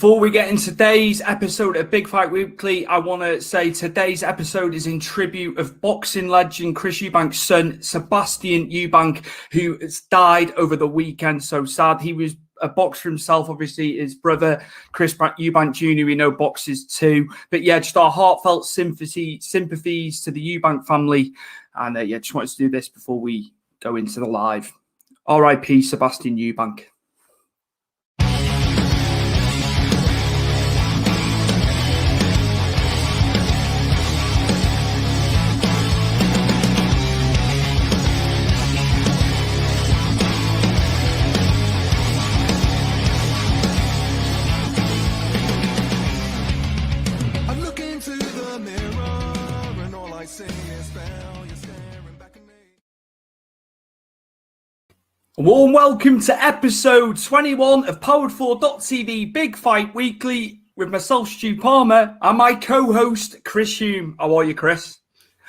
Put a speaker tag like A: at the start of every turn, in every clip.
A: Before we get into today's episode of Big Fight Weekly, I want to say today's episode is in tribute of boxing legend Chris Eubank's son, Sebastian Eubank, who has died over the weekend. So sad. He was a boxer himself, obviously. His brother, Chris Eubank Jr., we know boxes too. But yeah, just our heartfelt sympathies to the Eubank family. And just wanted to do this before we go into the live. R.I.P. Sebastian Eubank. A warm welcome to episode 21 of Powered4.tv Big Fight Weekly with myself, Stu Palmer, and my co-host, Chris Hume. How are you, Chris?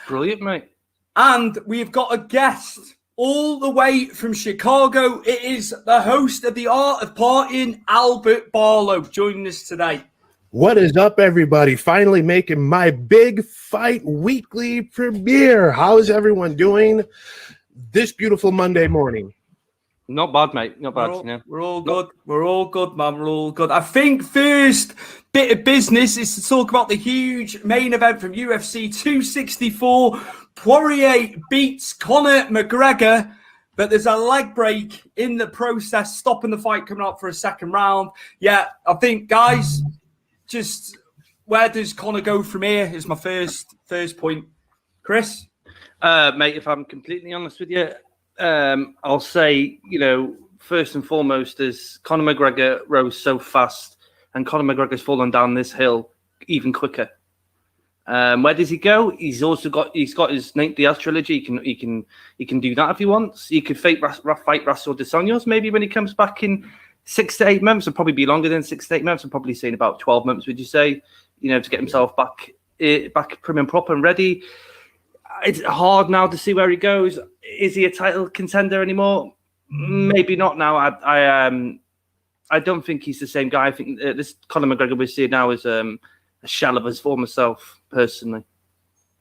B: Brilliant, mate.
A: And we've got a guest all the way from Chicago. It is the host of The Art of Partying, Albert Barlow, joining us today.
C: What is up, everybody? Finally making my Big Fight Weekly premiere. How is everyone doing this beautiful Monday morning?
B: Not bad, mate. Not bad.
A: We're all good. We're all good, man. We're all good. I think first bit of business is to talk about the huge main event from UFC 264. Poirier beats Conor McGregor, but there's a leg break in the process, stopping the fight coming up for a second round. Yeah, I think, guys, just where does Conor go from here is my first point. Chris?
B: Mate, if I'm completely honest with you, I'll say, first and foremost is Conor McGregor rose so fast and Conor McGregor's fallen down this hill even quicker. Where does he go? He's got his Nate Diaz trilogy. He can do that if he wants. He could fight Russell Dos Anjos maybe when he comes back in 6 to 8 months. It'll probably be longer than 6 to 8 months. I'm probably saying about 12 months, would you say? To get himself back prim and proper and ready. It's hard now to see where he goes. Is he a title contender anymore? Maybe not now. I don't think he's the same guy. I think this Conor McGregor we're seeing now is a shell of his former self, personally.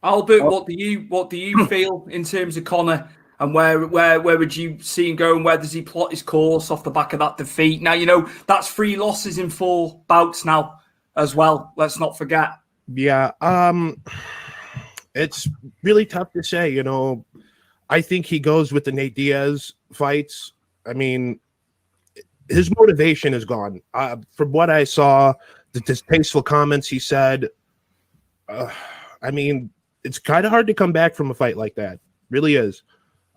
A: Albert, what do you feel in terms of Conor, and where would you see him go, and where does he plot his course off the back of that defeat? Now, that's 3 losses in 4 bouts now as well. Let's not forget.
C: Yeah. It's really tough to say, I think he goes with the Nate Diaz fights. I mean, his motivation is gone. From what I saw, the distasteful comments he said, it's kind of hard to come back from a fight like that. Really is.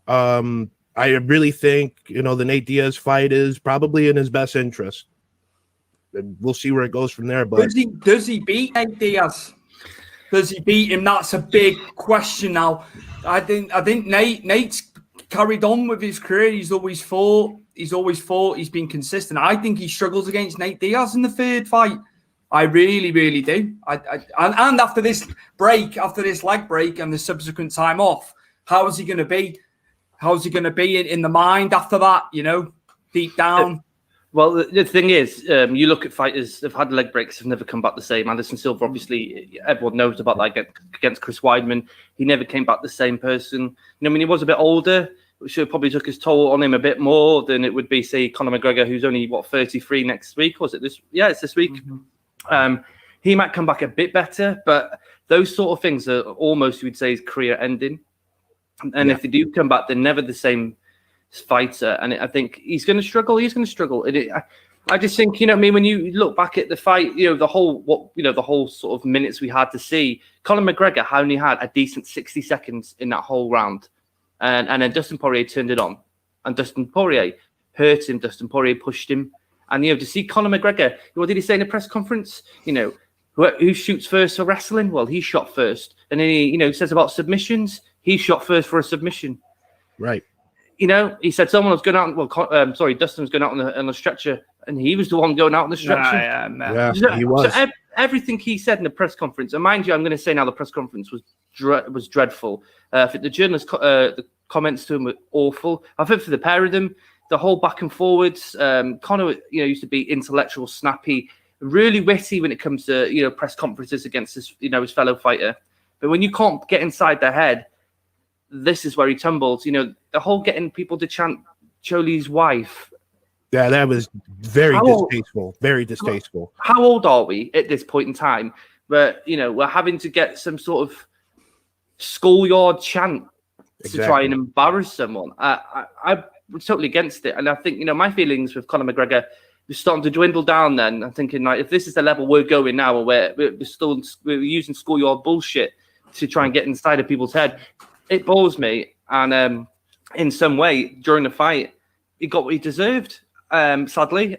C: I really think, the Nate Diaz fight is probably in his best interest. And we'll see where it goes from there. But
A: does he beat Nate Diaz? Does he beat him? That's a big question now. I think Nate's carried on with his career. He's always fought. He's been consistent. I think he struggles against Nate Diaz in the 3rd fight. I really, really do. And after this leg break and the subsequent time off, how is he going to be? How is he going to be in the mind after that? Deep down.
B: Well, the thing is, you look at fighters that have had leg breaks, have never come back the same. Anderson Silva, obviously, everyone knows about that against Chris Weidman. He never came back the same person. He was a bit older, which probably took his toll on him a bit more than it would be, say, Conor McGregor, who's only, 33 next week? Was it this? Yeah, it's this week. Mm-hmm. He might come back a bit better, but those sort of things are almost, you would say, his career ending. And if they do come back, they're never the same fighter, and I think he's going to struggle. I just think, when you look back at the fight, the whole sort of minutes we had to see, Conor McGregor only had a decent 60 seconds in that whole round, and then Dustin Poirier turned it on, and Dustin Poirier hurt him. Dustin Poirier pushed him, and to see Conor McGregor, what did he say in a press conference? Who shoots first for wrestling? Well, he shot first, and then he says about submissions, he shot first for a submission,
C: right?
B: He said someone was going out. Dustin was going out on the stretcher, and he was the one going out on the stretcher.
C: Yeah, he was.
B: So everything he said in the press conference, and mind you, I'm going to say now the press conference was dreadful. I think the journalist, the comments to him were awful. I think for the pair of them, the whole back and forwards, Conor, used to be intellectual, snappy, really witty when it comes to press conferences against his fellow fighter. But when you can't get inside their head, this is where he tumbles. The whole getting people to chant Jolie's wife.
C: Yeah, that was very distasteful. Very distasteful.
B: How old are we at this point in time where, we're having to get some sort of schoolyard chant to try and embarrass someone? I'm totally against it. And I think, my feelings with Conor McGregor was starting to dwindle down then. I'm thinking, like, if this is the level we're going now, where we're using schoolyard bullshit to try and get inside of people's head, it bores me. And in some way, during the fight, he got what he deserved. Sadly,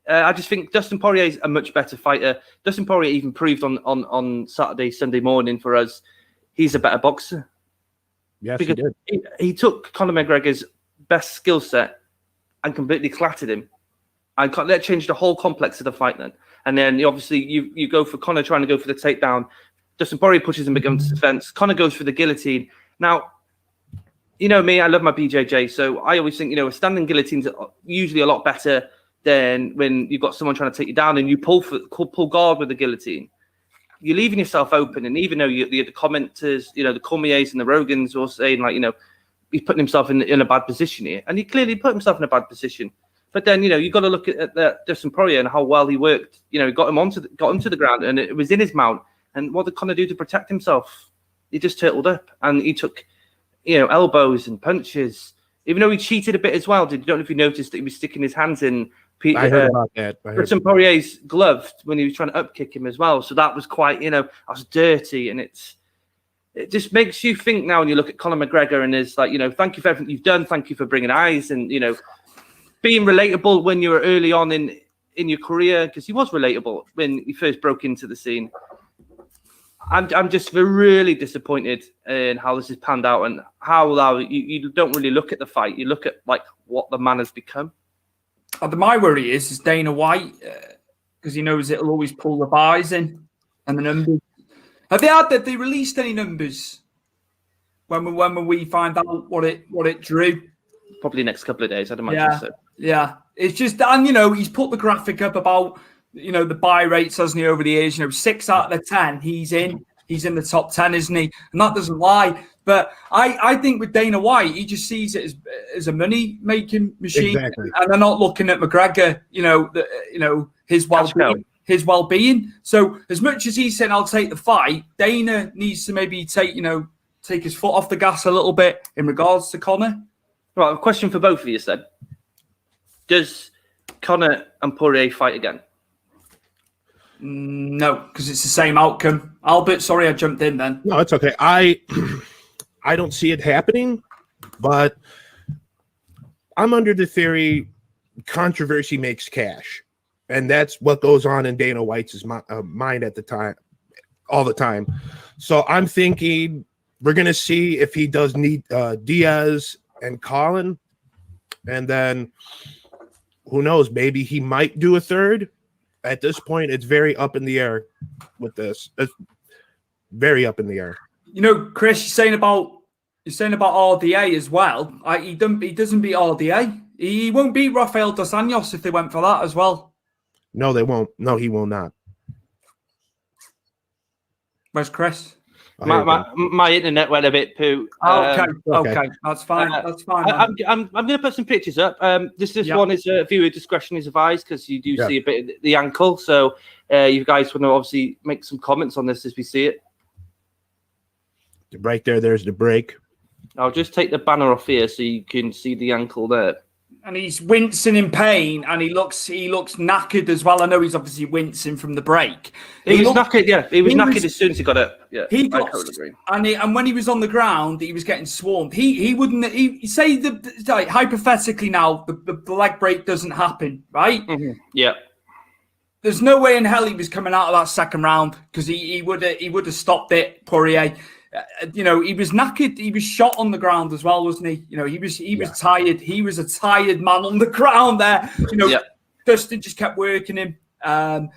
B: I just think Dustin Poirier is a much better fighter. Dustin Poirier even proved on Saturday, Sunday morning for us, he's a better boxer.
C: Yes,
B: because
C: he did.
B: He took Conor McGregor's best skill set and completely clattered him. And that changed the whole complex of the fight then. And then obviously you go for Conor trying to go for the takedown. Dustin Poirier pushes him against defense. Conor goes for the guillotine. Now, me, I love my BJJ, so I always think, a standing guillotine's usually a lot better than when you've got someone trying to take you down and you pull guard with the guillotine. You're leaving yourself open, and even though the commenters, the Cormiers and the Rogans were saying, like, he's putting himself in a bad position here, and he clearly put himself in a bad position. But then, you've got to look at Dustin Poirier and how well he worked. He got him onto the ground, and it was in his mount. And what did Conor do to protect himself? He just turtled up, and he took elbows and punches, even though he cheated a bit as well. Don't know if you noticed that he was sticking his hands in
C: I heard about that.
B: Dustin Poirier's glove when he was trying to upkick him as well. So that was quite, that was dirty. And it just makes you think now when you look at Conor McGregor and there's like, thank you for everything you've done. Thank you for bringing eyes and, being relatable when you were early on in your career, because he was relatable when he first broke into the scene. I'm just really disappointed in how this has panned out and how you don't really look at the fight. You look at like what the man has become.
A: My worry is Dana White, because he knows it'll always pull the buys in and the numbers. Have they released any numbers when we find out what it drew?
B: Probably next couple of days, I'd imagine. So.
A: Yeah. It's just, and he's put the graphic up about the buy rates, hasn't he, over the years? 6 out of the 10, he's in the top 10, isn't he? And that doesn't lie. But I think with Dana White, he just sees it as a money-making machine.
C: Exactly.
A: And they're not looking at McGregor, his well-being. His well-being. So as much as he's saying, I'll take the fight, Dana needs to maybe take his foot off the gas a little bit in regards to Conor.
B: Right, a question for both of you then. Does Conor and Poirier fight again?
A: No, because it's the same outcome. Albert, sorry I jumped in then.
C: No, it's okay. I don't see it happening, but I'm under the theory controversy makes cash. And that's what goes on in Dana White's mind at the time, all the time. So I'm thinking we're going to see if he does need Diaz and Colin. And then who knows, maybe he might do a third. At this point, it's very up in the air with this. It's very up in the air.
A: Chris, you're saying about RDA as well. He doesn't beat RDA. He won't beat Rafael Dos Anjos if they went for that as well.
C: No, they won't. No, he will not.
A: Where's Chris?
B: My internet went a bit poo.
A: Okay, that's fine. That's fine.
B: I'm going to put some pictures up. This one is viewer discretion is advised because you do see a bit of the ankle. So you guys want to obviously make some comments on this as we see it.
C: Right there's the break.
B: I'll just take the banner off here so you can see the ankle there.
A: And he's wincing in pain, and he looks knackered as well. I know he's obviously wincing from the break.
B: He was knackered, yeah. He was knackered as soon as he got up. Yeah,
A: I totally agree. And when he was on the ground, he was getting swarmed. He wouldn't. He say hypothetically now the leg break doesn't happen, right?
B: Mm-hmm. Yeah.
A: There's no way in hell he was coming out of that second round because he would have stopped it, Poirier. He was knackered. He was shot on the ground as well, wasn't he? He was tired. He was a tired man on the ground there. Dustin just kept working him, and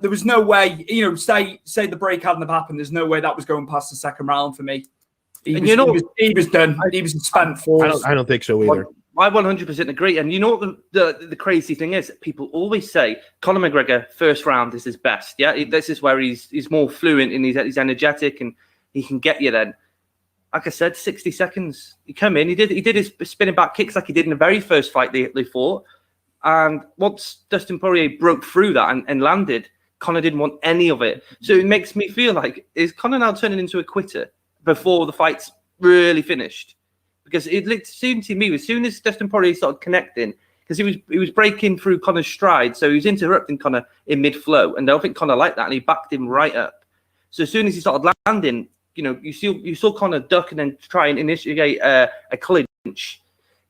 A: there was no way. Say the break hadn't have happened. There's no way that was going past the second round for me. He was done. He was spent force.
C: I don't think so either.
B: I 100% agree. And you know what the crazy thing is? People always say Conor McGregor first round is his best. Yeah, this is where he's more fluent and he's energetic and he can get you then. Like I said, 60 seconds. He come in, he did his spinning back kicks like he did in the very first fight they fought. And once Dustin Poirier broke through that and landed, Conor didn't want any of it. So it makes me feel like, is Conor now turning into a quitter before the fight's really finished? Because it seemed to me, as soon as Dustin Poirier started connecting, because he was breaking through Conor's stride, so he was interrupting Conor in mid-flow, and I don't think Conor liked that, and he backed him right up. So as soon as he started landing, you saw Conor duck and then try and initiate a clinch.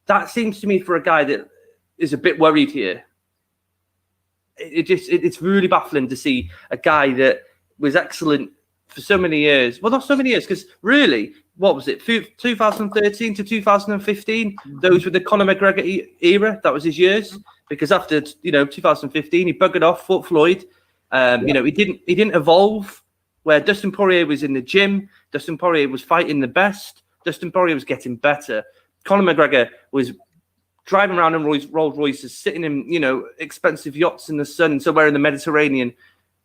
B: That seems to me for a guy that is a bit worried here. It's really baffling to see a guy that was excellent for so many years. Well, not so many years, because really, what was it, 2013 to 2015? Those were the Conor McGregor era. That was his years. Because after 2015, he buggered off, fought Floyd. He didn't evolve. Where Dustin Poirier was in the gym, Dustin Poirier was fighting the best. Dustin Poirier was getting better. Conor McGregor was driving around in Rolls Royces, sitting in expensive yachts in the sun, somewhere in the Mediterranean,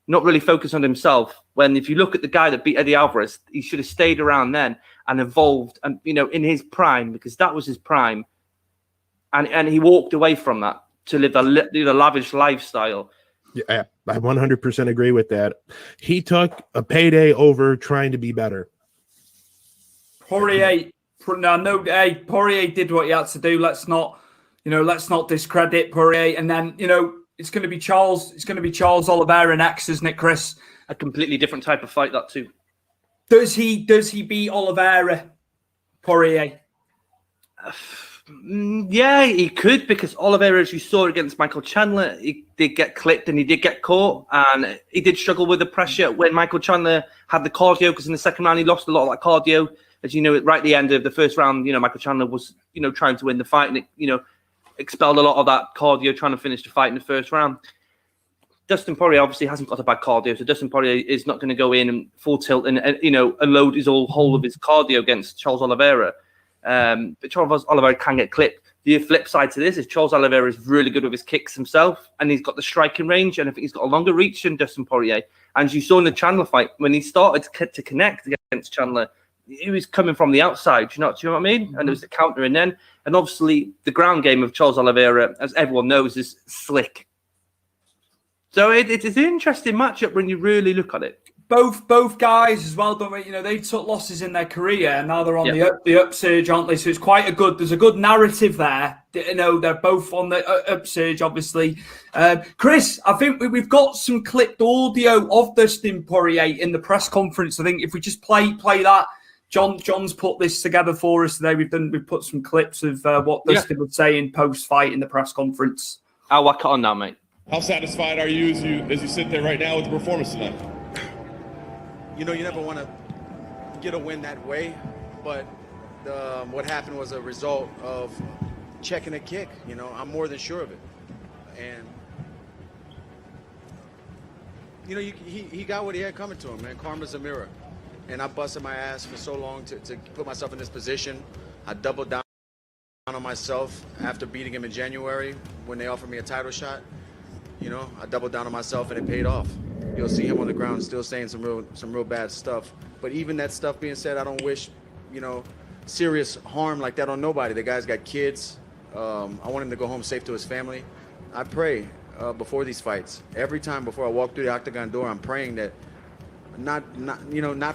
B: not really focused on himself. When if you look at the guy that beat Eddie Alvarez, he should have stayed around then and evolved, and in his prime, because that was his prime, and he walked away from that to live the lavish lifestyle.
C: Yeah, I 100% agree with that. He took a payday over trying to be better.
A: Poirier did what he had to do. Let's not discredit Poirier. And then it's going to be Charles. It's going to be Charles Oliveira next, isn't it, Chris?
B: A completely different type of fight, that too.
A: Does he beat Oliveira, Poirier?
B: Yeah, he could, because Oliveira, as you saw against Michael Chandler, he did get clipped and he did get caught, and he did struggle with the pressure when Michael Chandler had the cardio, because in the second round he lost a lot of that cardio. As you know, right at the end of the first round, Michael Chandler was, trying to win the fight, and it, expelled a lot of that cardio trying to finish the fight in the first round. Dustin Poirier obviously hasn't got a bad cardio, so Dustin Poirier is not going to go in and full tilt and unload his whole of his cardio against Charles Oliveira. But Charles Oliveira can get clipped. The flip side to this is Charles Oliveira is really good with his kicks himself, and he's got the striking range, and I think he's got a longer reach than Dustin Poirier. And as you saw in the Chandler fight, when he started to connect against Chandler, he was coming from the outside. Do you know what I mean? Mm-hmm. And there was the counter, and obviously the ground game of Charles Oliveira, as everyone knows, is slick. So it's an interesting matchup when you really look at it.
A: Both guys as well, don't they? They took losses in their career, and now they're on the upsurge, aren't they? So it's quite there's a good narrative there. They're both on the upsurge, obviously. Chris, I think we've got some clipped audio of Dustin Poirier in the press conference. I think if we just play that, John's put this together for us today. We've put some clips of what Dustin would say in post-fight in the press conference.
B: I'll whack it on now, mate.
D: How satisfied are you as you sit there right now with the performance tonight?
E: You never want to get a win that way, but what happened was a result of checking a kick. I'm more than sure of it. And, he got what he had coming to him, man. Karma's a mirror. And I busted my ass for so long to put myself in this position. I doubled down on myself after beating him in January when they offered me a title shot. I doubled down on myself and it paid off. You'll see him on the ground still saying some real bad stuff. But even that stuff being said, I don't wish, serious harm like that on nobody. The guy's got kids. I want him to go home safe to his family. I pray before these fights. Every time before I walk through the octagon door, I'm praying that not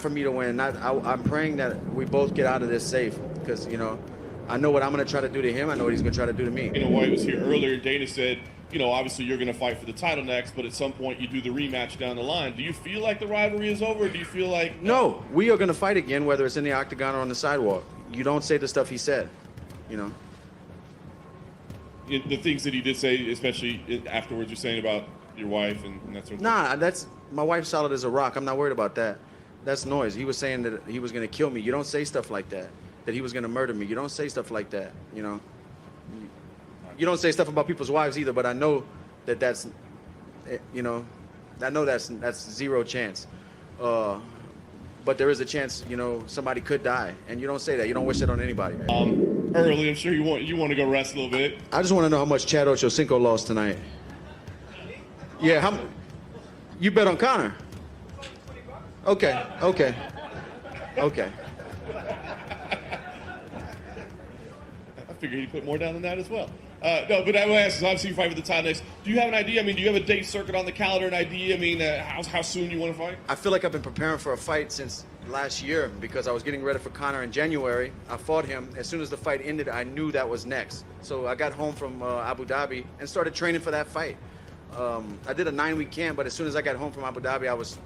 E: for me to win. I'm praying that we both get out of this safe, because I know what I'm going to try to do to him. I know what he's going to try to do to me.
D: White was here earlier. Dana said, obviously you're going to fight for the title next, but at some point you do the rematch down the line. Do you feel like the rivalry is over? Or do you feel like...
E: No, we are going to fight again, whether it's in the octagon or on the sidewalk. You don't say the stuff he said,
D: The things that he did say, especially afterwards, you're saying about your wife and that sort of thing.
E: Nah, my wife's solid as a rock. I'm not worried about that. That's noise. He was saying that he was going to kill me. You don't say stuff like that. That he was going to murder me. You don't say stuff like that, You don't say stuff about people's wives either, but I know that's zero chance. But there is a chance, somebody could die, and you don't say that. You don't wish that on anybody.
D: Are early. I'm sure you want to go rest a little bit.
E: I just want to know how much Chad Ochocinco lost tonight. Yeah, you bet on Conor? Okay.
D: I figured he'd put more down than that as well. No, but I will ask, obviously you fight for the title next. Do you have an idea? I mean, do you have a date circuit on the calendar, an idea? I mean, how soon you want to fight?
E: I feel like I've been preparing for a fight since last year because I was getting ready for Conor in January. I fought him. As soon as the fight ended, I knew that was next. So I got home from Abu Dhabi and started training for that fight. I did a 9-week camp, but as soon as I got home from Abu Dhabi, I was,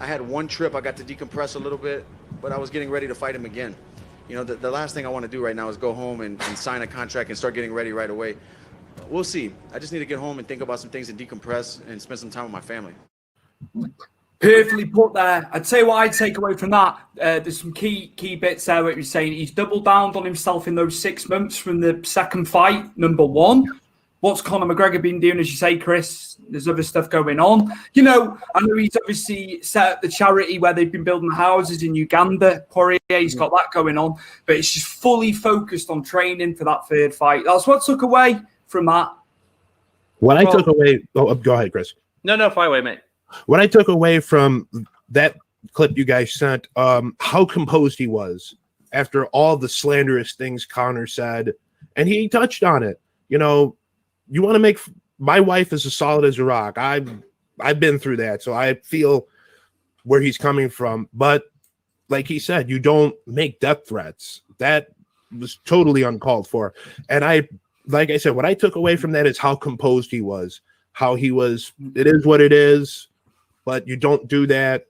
E: I had one trip. I got to decompress a little bit, but I was getting ready to fight him again. The last thing I want to do right now is go home and sign a contract and start getting ready right away. We'll see. I just need to get home and think about some things and decompress and spend some time with my family.
A: Perfectly put there. I'd say what I'd take away from that, there's some key bits there what you're saying. He's doubled down on himself in those 6 months from the second fight, number one. What's Conor McGregor been doing, as you say, Chris? There's other stuff going on. I know he's obviously set up the charity where they've been building houses in Uganda. Poirier, he's got that going on. But it's just fully focused on training for that third fight. That's what took away from that.
C: What I took away... Oh, go ahead, Chris.
B: No, fire away, mate.
C: What I took away from that clip you guys sent, how composed he was after all the slanderous things Conor said. And he touched on it. You want to make my wife is as solid as a rock. I've been through that, so I feel where he's coming from. But like he said, you don't make death threats. That was totally uncalled for. And like I said, what I took away from that is how composed he was. How he was. It is what it is, but you don't do that.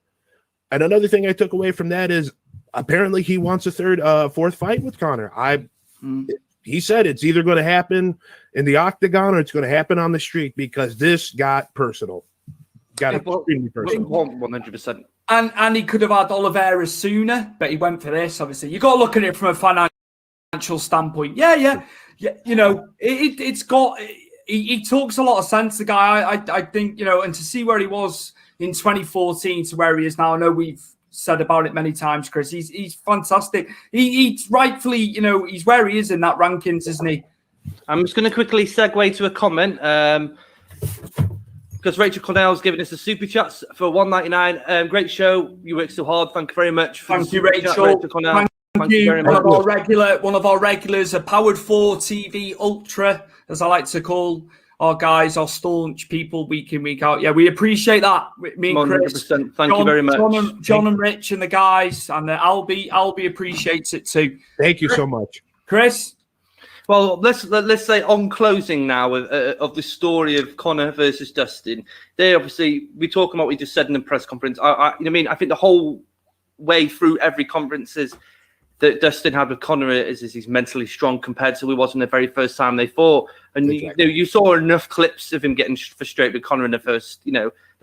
C: And another thing I took away from that is apparently he wants a fourth fight with Conor. He said it's either going to happen in the octagon or it's going to happen on the street because this got personal. Extremely personal.
B: 100%.
A: And he could have had Oliveira sooner, but he went for this. Obviously, you got to look at it from a financial standpoint. Yeah. It's got. He talks a lot of sense. The guy, I think, and to see where he was in 2014 to where he is now. I know we've said about it many times, Chris. He's fantastic. He's rightfully, he's where he is in that rankings, isn't he?
B: I'm just going to quickly segue to a comment because Rachel Cornell's giving us a super chat for $1.99. Great show. You work so hard. Thank you very much.
A: Thank you, Rachel Cornell. Thank you very much. One of our regulars, a Powered 4 TV Ultra, as I like to call our guys, our staunch people, week in, week out. Yeah, we appreciate that. Me and Chris.
B: 100%. Thank you very much.
A: John and Rich and the guys, and Albie appreciates it too.
C: Thank you so much.
A: Chris?
B: Well, let's say on closing now of the story of Conor versus Dustin. We're talking about what we just said in the press conference. I think the whole way through every conferences that Dustin had with Conor is he's mentally strong compared to he was in the very first time they fought. And exactly. You saw enough clips of him getting frustrated with Conor in the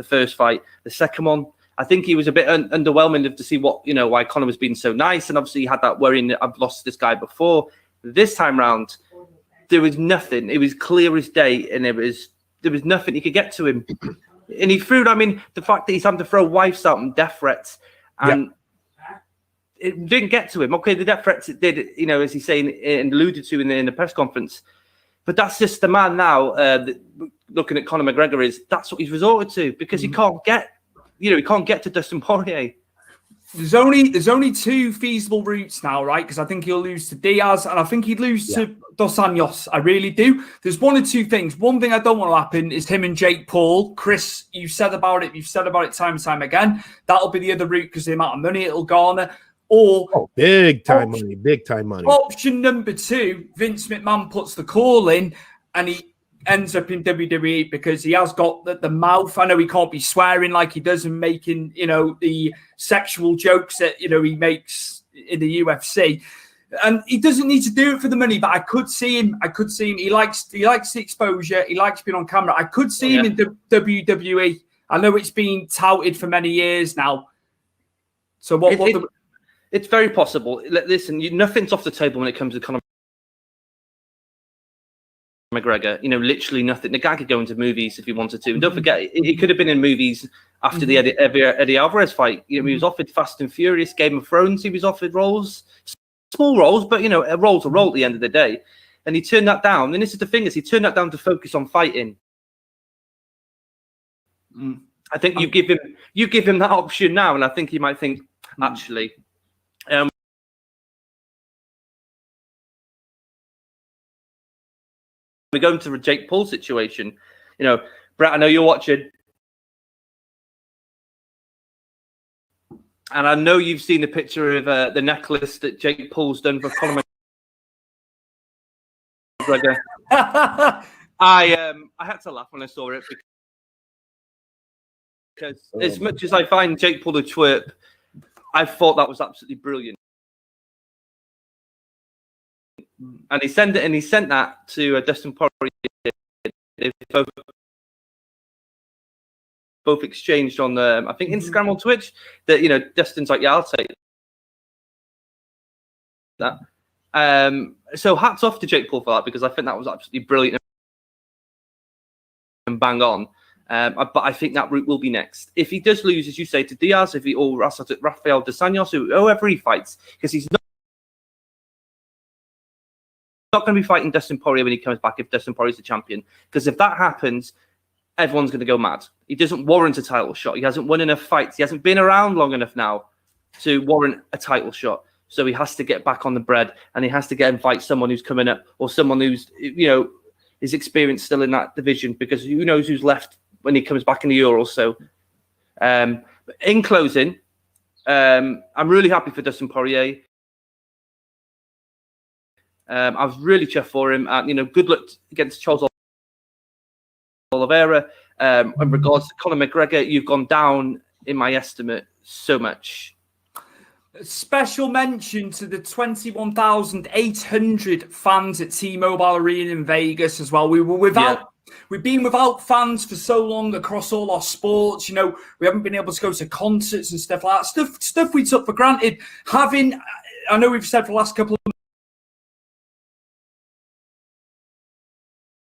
B: first fight. The second one, I think he was a bit underwhelming to see why Conor was being so nice. And obviously he had that worrying that I've lost this guy before. This time round, there was nothing. It was clear as day, and there was nothing he could get to him. And he threw. The fact that he's having to throw wives out and death threats, and it didn't get to him. Okay, the death threats it did. As he's saying and alluded to in the press conference. But that's just the man now. Looking at Conor McGregor, that's what he's resorted to because he can't get to Dustin Poirier.
A: There's only two feasible routes now, right? Because I think he'll lose to Diaz and I think he'd lose to Dos Anjos. I really do. There's one or two things. One thing I don't want to happen is him and Jake Paul. Chris, you've said about it time and time again. That'll be the other route because the amount of money it'll garner. Or
C: big time money.
A: Option number two, Vince McMahon puts the call in and he ends up in WWE because he has got the mouth. I know he can't be swearing like he does and making, the sexual jokes that, he makes in the UFC. And he doesn't need to do it for the money, but I could see him. He likes the exposure. He likes being on camera. I could see him in the WWE. I know it's been touted for many years now. So
B: it's very possible. Listen, nothing's off the table when it comes to Conor McGregor. Literally nothing. The guy could go into movies if he wanted to. And don't forget, he could have been in movies after the Eddie Alvarez fight. He was offered Fast and Furious, Game of Thrones. He was offered roles. small roles, but a role's a role at the end of the day. And he turned that down. And this is the thing: he turned that down to focus on fighting. I think you give him that option now, and I think he might think, actually, we're going to the Jake Paul situation. Brett, I know you're watching, and I know you've seen the picture of the necklace that Jake Paul's done for Conor McGregor. I had to laugh when I saw it because as much as I find Jake Paul a twerp, I thought that was absolutely brilliant. And he sent that to Dustin Poirier. They both exchanged on I think Instagram or Twitch that Dustin's like, yeah, I'll take that. So hats off to Jake Paul for that, because I think that was absolutely brilliant and bang on. But I think that route will be next. If he does lose, as you say, to Diaz, or Rafael dos Anjos, whoever he fights, because he's not going to be fighting Dustin Poirier when he comes back if Dustin Poirier is the champion. Because if that happens, everyone's going to go mad. He doesn't warrant a title shot. He hasn't won enough fights. He hasn't been around long enough now to warrant a title shot. So he has to get back on the bread, and he has to get and fight someone who's coming up, or someone who's, is experienced still in that division, because who knows who's left when he comes back in the Euro. So in closing, I'm really happy for Dustin Poirier. I was really chuffed for him. Good luck against Charles Oliveira. In regards to Conor McGregor, you've gone down in my estimate so much.
A: Special mention to the 21,800 fans at T-Mobile Arena in Vegas as well. We've been without fans for so long across all our sports. We haven't been able to go to concerts and stuff like that. Stuff we took for granted. I know we've said for the last couple of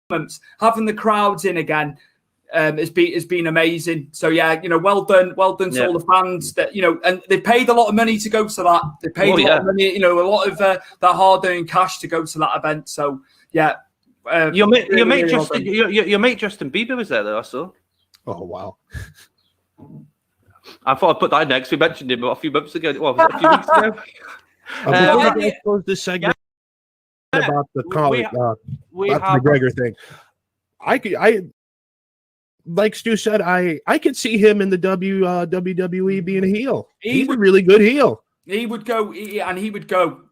A: months, having the crowds in again has been amazing. So well done to all the fans that and they paid a lot of money to go to that. They paid a lot of money, a lot of that hard-earned cash to go to that event. So your mate Justin Bieber was there though, I saw.
C: Oh wow!
B: I thought I'd put that next. We mentioned him a few months ago. Well, a few weeks ago.
C: Close this segment about the McGregor thing. I like Stu said, I could see him in the WWE being a heel. He's a really good heel.
A: He would go,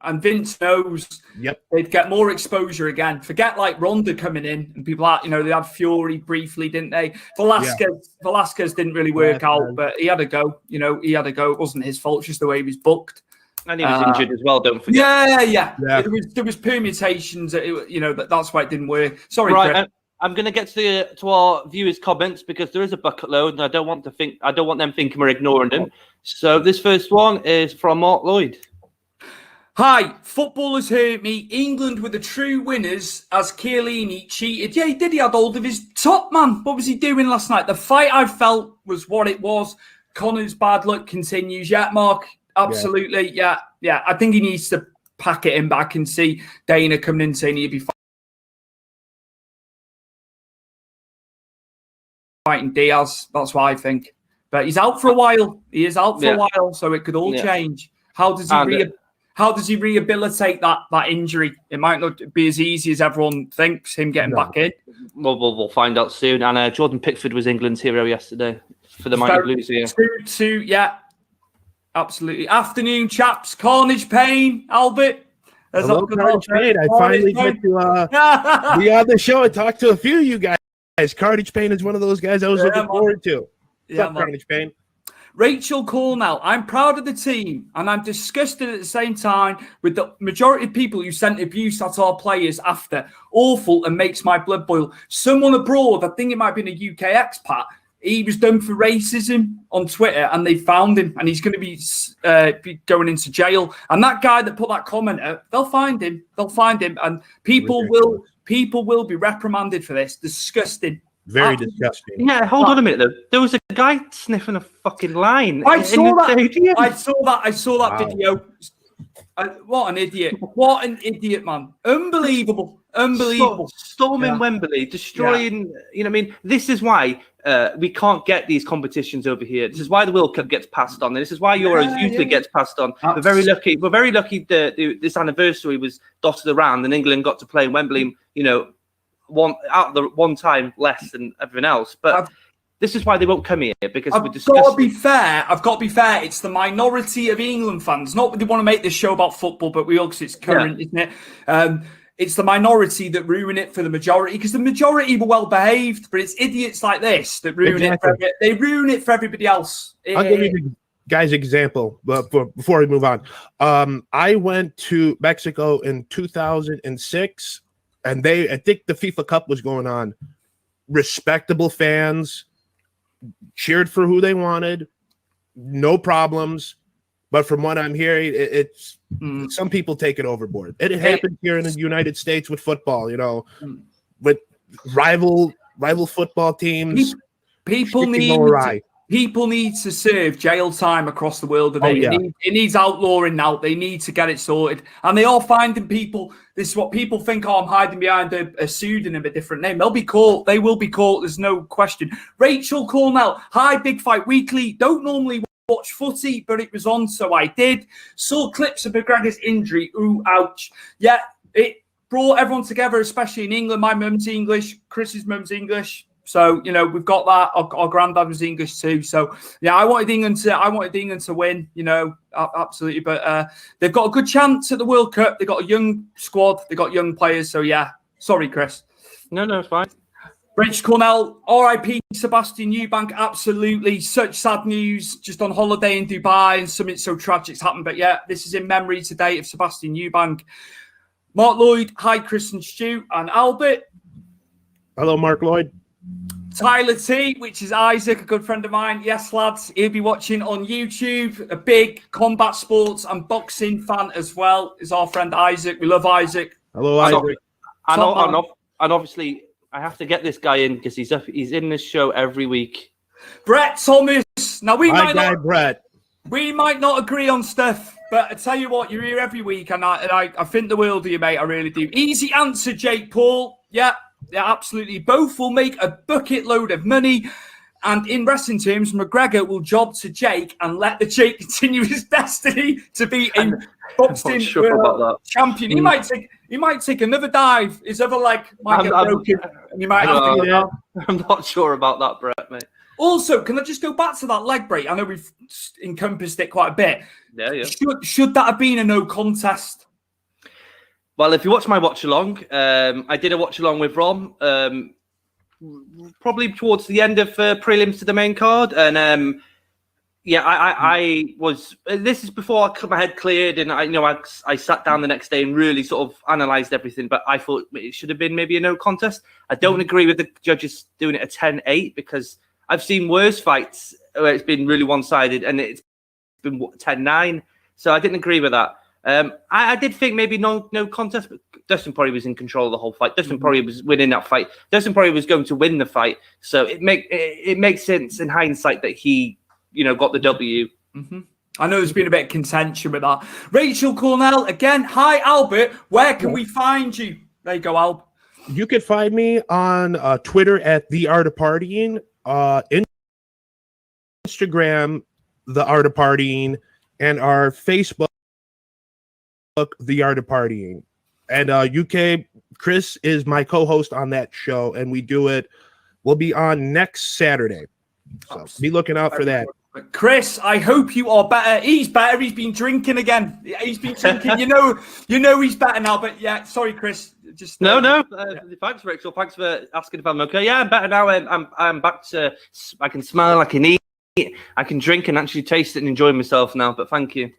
A: and Vince knows.
C: Yep,
A: they'd get more exposure again. Forget like Ronda coming in and people like they had Fury briefly, didn't they? Velasquez didn't really work out, but he had a go. He had a go. It wasn't his fault; just the way he was booked.
B: And he was injured as well. Don't forget.
A: Yeah. There was permutations. That's why it didn't work. Sorry,
B: right. I'm going to get to our viewers' comments, because there is a bucket load, and I don't want them thinking we're ignoring them. So this first one is from Mark Lloyd.
A: Hi, football has hurt me. England were the true winners as Chiellini cheated. Yeah, he did. He had hold of his top man. What was he doing last night? The fight I felt was what it was. Conor's bad luck continues. Yeah, Mark, absolutely. Yeah. I think he needs to pack it in back and see Dana coming in saying he'd be fighting Diaz. That's what I think. But he's out for a while. He is out for a while, so it could all change. How does he rehabilitate that injury? It might not be as easy as everyone thinks, him getting back in.
B: Well, we'll find out soon. And Jordan Pickford was England's hero yesterday for the Mighty Blues.
A: Yeah. Absolutely. Afternoon, chaps. Carnage Pain, Albert.
C: Hello, Carnage Pain. I finally get to be on the show and talk to a few of you guys. Carnage Pain is one of those guys I was looking forward to. Carnage Pain.
A: Rachel Cornell, I'm proud of the team, and I'm disgusted at the same time with the majority of people who sent abuse at our players after. Awful and makes my blood boil. Someone abroad, I think it might be a UK expat, he was done for racism on Twitter, and they found him, and he's going to be going into jail. And that guy that put that comment up, they'll find him, and people will be reprimanded for this. Disgusting.
C: Very disgusting.
B: Yeah, hold on a minute though. There was a guy sniffing a fucking line.
A: I saw that video. What an idiot. What an idiot, man. Unbelievable. Unbelievable.
B: Storming Wembley, destroying, you know what I mean? This is why we can't get these competitions over here. This is why the World Cup gets passed on. This is why Euros usually gets passed on. We're very lucky. We're very lucky that this anniversary was dotted around and England got to play in Wembley, you know, one time less than everyone else. But this is why they won't come here, because we're discussing.
A: I've got to be fair. It's the minority of England fans. Not that they want to make this show about football, but we all, because it's current, isn't it? It's the minority that ruin it for the majority, because the majority were well behaved, but it's idiots like this that ruin it. They ruin it for everybody else.
C: I'll give you the guys' example before we move on. I went to Mexico in 2006, and I think the FIFA Cup was going on. Respectable fans cheered for who they wanted, no problems. But from what I'm hearing, it's some people take it overboard. It happened here in the United States with football, you know, with rival football teams. People
A: need to serve jail time across the world. It needs outlawing now. They need to get it sorted. And they are finding people. This is what people think, I'm hiding behind a pseudonym, a different name. They'll be caught. They will be caught. There's no question. Rachel Cornell, hi, Big Fight Weekly. Don't normally watch footy, but it was on, so I did. Saw clips of McGregor's injury. Ooh, ouch. Yeah, it brought everyone together, especially in England. My mum's English. Chris's mum's English. So, you know, we've got that. Our granddad was English too. So, yeah, I wanted England to win, you know, absolutely. But they've got a good chance at the World Cup. They've got a young squad. They've got young players. So, yeah. Sorry, Chris.
B: No, it's fine.
A: Rich Cornell, RIP Sebastian Eubank, absolutely. Such sad news, just on holiday in Dubai and something so tragic's happened. But, yeah, this is in memory today of Sebastian Eubank. Mark Lloyd, hi, Chris and Stu, and Albert.
C: Hello, Mark Lloyd.
A: Tyler T, which is Isaac, a good friend of mine. Yes, lads, he'll be watching on YouTube. A big combat sports and boxing fan as well is our friend Isaac. We love Isaac.
C: Hello, Isaac.
B: And obviously, I have to get this guy in because he's in this show every week.
A: Brett Thomas. Now we might not agree on stuff, but I tell you what, you're here every week, and I think the world of you, mate. I really do. Easy answer, Jake Paul. Yeah, absolutely. Both will make a bucket load of money. And in wrestling terms, McGregor will job to Jake and let the Jake continue his destiny to be a boxing champion. He might take another dive. His other leg might get broken. And he might
B: I'm not sure about that, Brett, mate.
A: Also, can I just go back to that leg break? I know we've encompassed it quite a bit.
B: Yeah.
A: Should that have been a no contest?
B: Well, if you watch my watch along, I did a watch along with Rom, probably towards the end of prelims to the main card, and I was. This is before my head cleared, and I sat down the next day and really sort of analysed everything. But I thought it should have been maybe a no contest. I don't agree with the judges doing it a 10-8 because I've seen worse fights where it's been really one-sided and it's been 10-9. So I didn't agree with that. I did think maybe no contest, but Dustin Poirier was in control of the whole fight. Dustin Poirier was winning that fight. Dustin Poirier was going to win the fight, so it makes sense in hindsight that he, got the W.
A: Mm-hmm. I know there's been a bit of contention with that. Rachel Cornell again. Hi, Albert. Where can we find you? There you go, Albert.
C: You can find me on Twitter at The Art of Partying, Instagram The Art of Partying, and our Facebook The Art of Partying. And UK Chris is my co-host on that show, and we'll be on next Saturday, so be looking out for that.
A: Chris, I hope you are better. He's better. He's been drinking again. He's been drinking. you know he's better now. But yeah, sorry, Chris. Just
B: no. Thanks, Rachel. Thanks for asking if I'm okay. Yeah, I'm better now. I'm back to. I can smell. I can eat. I can drink and actually taste it and enjoy myself now. But thank you.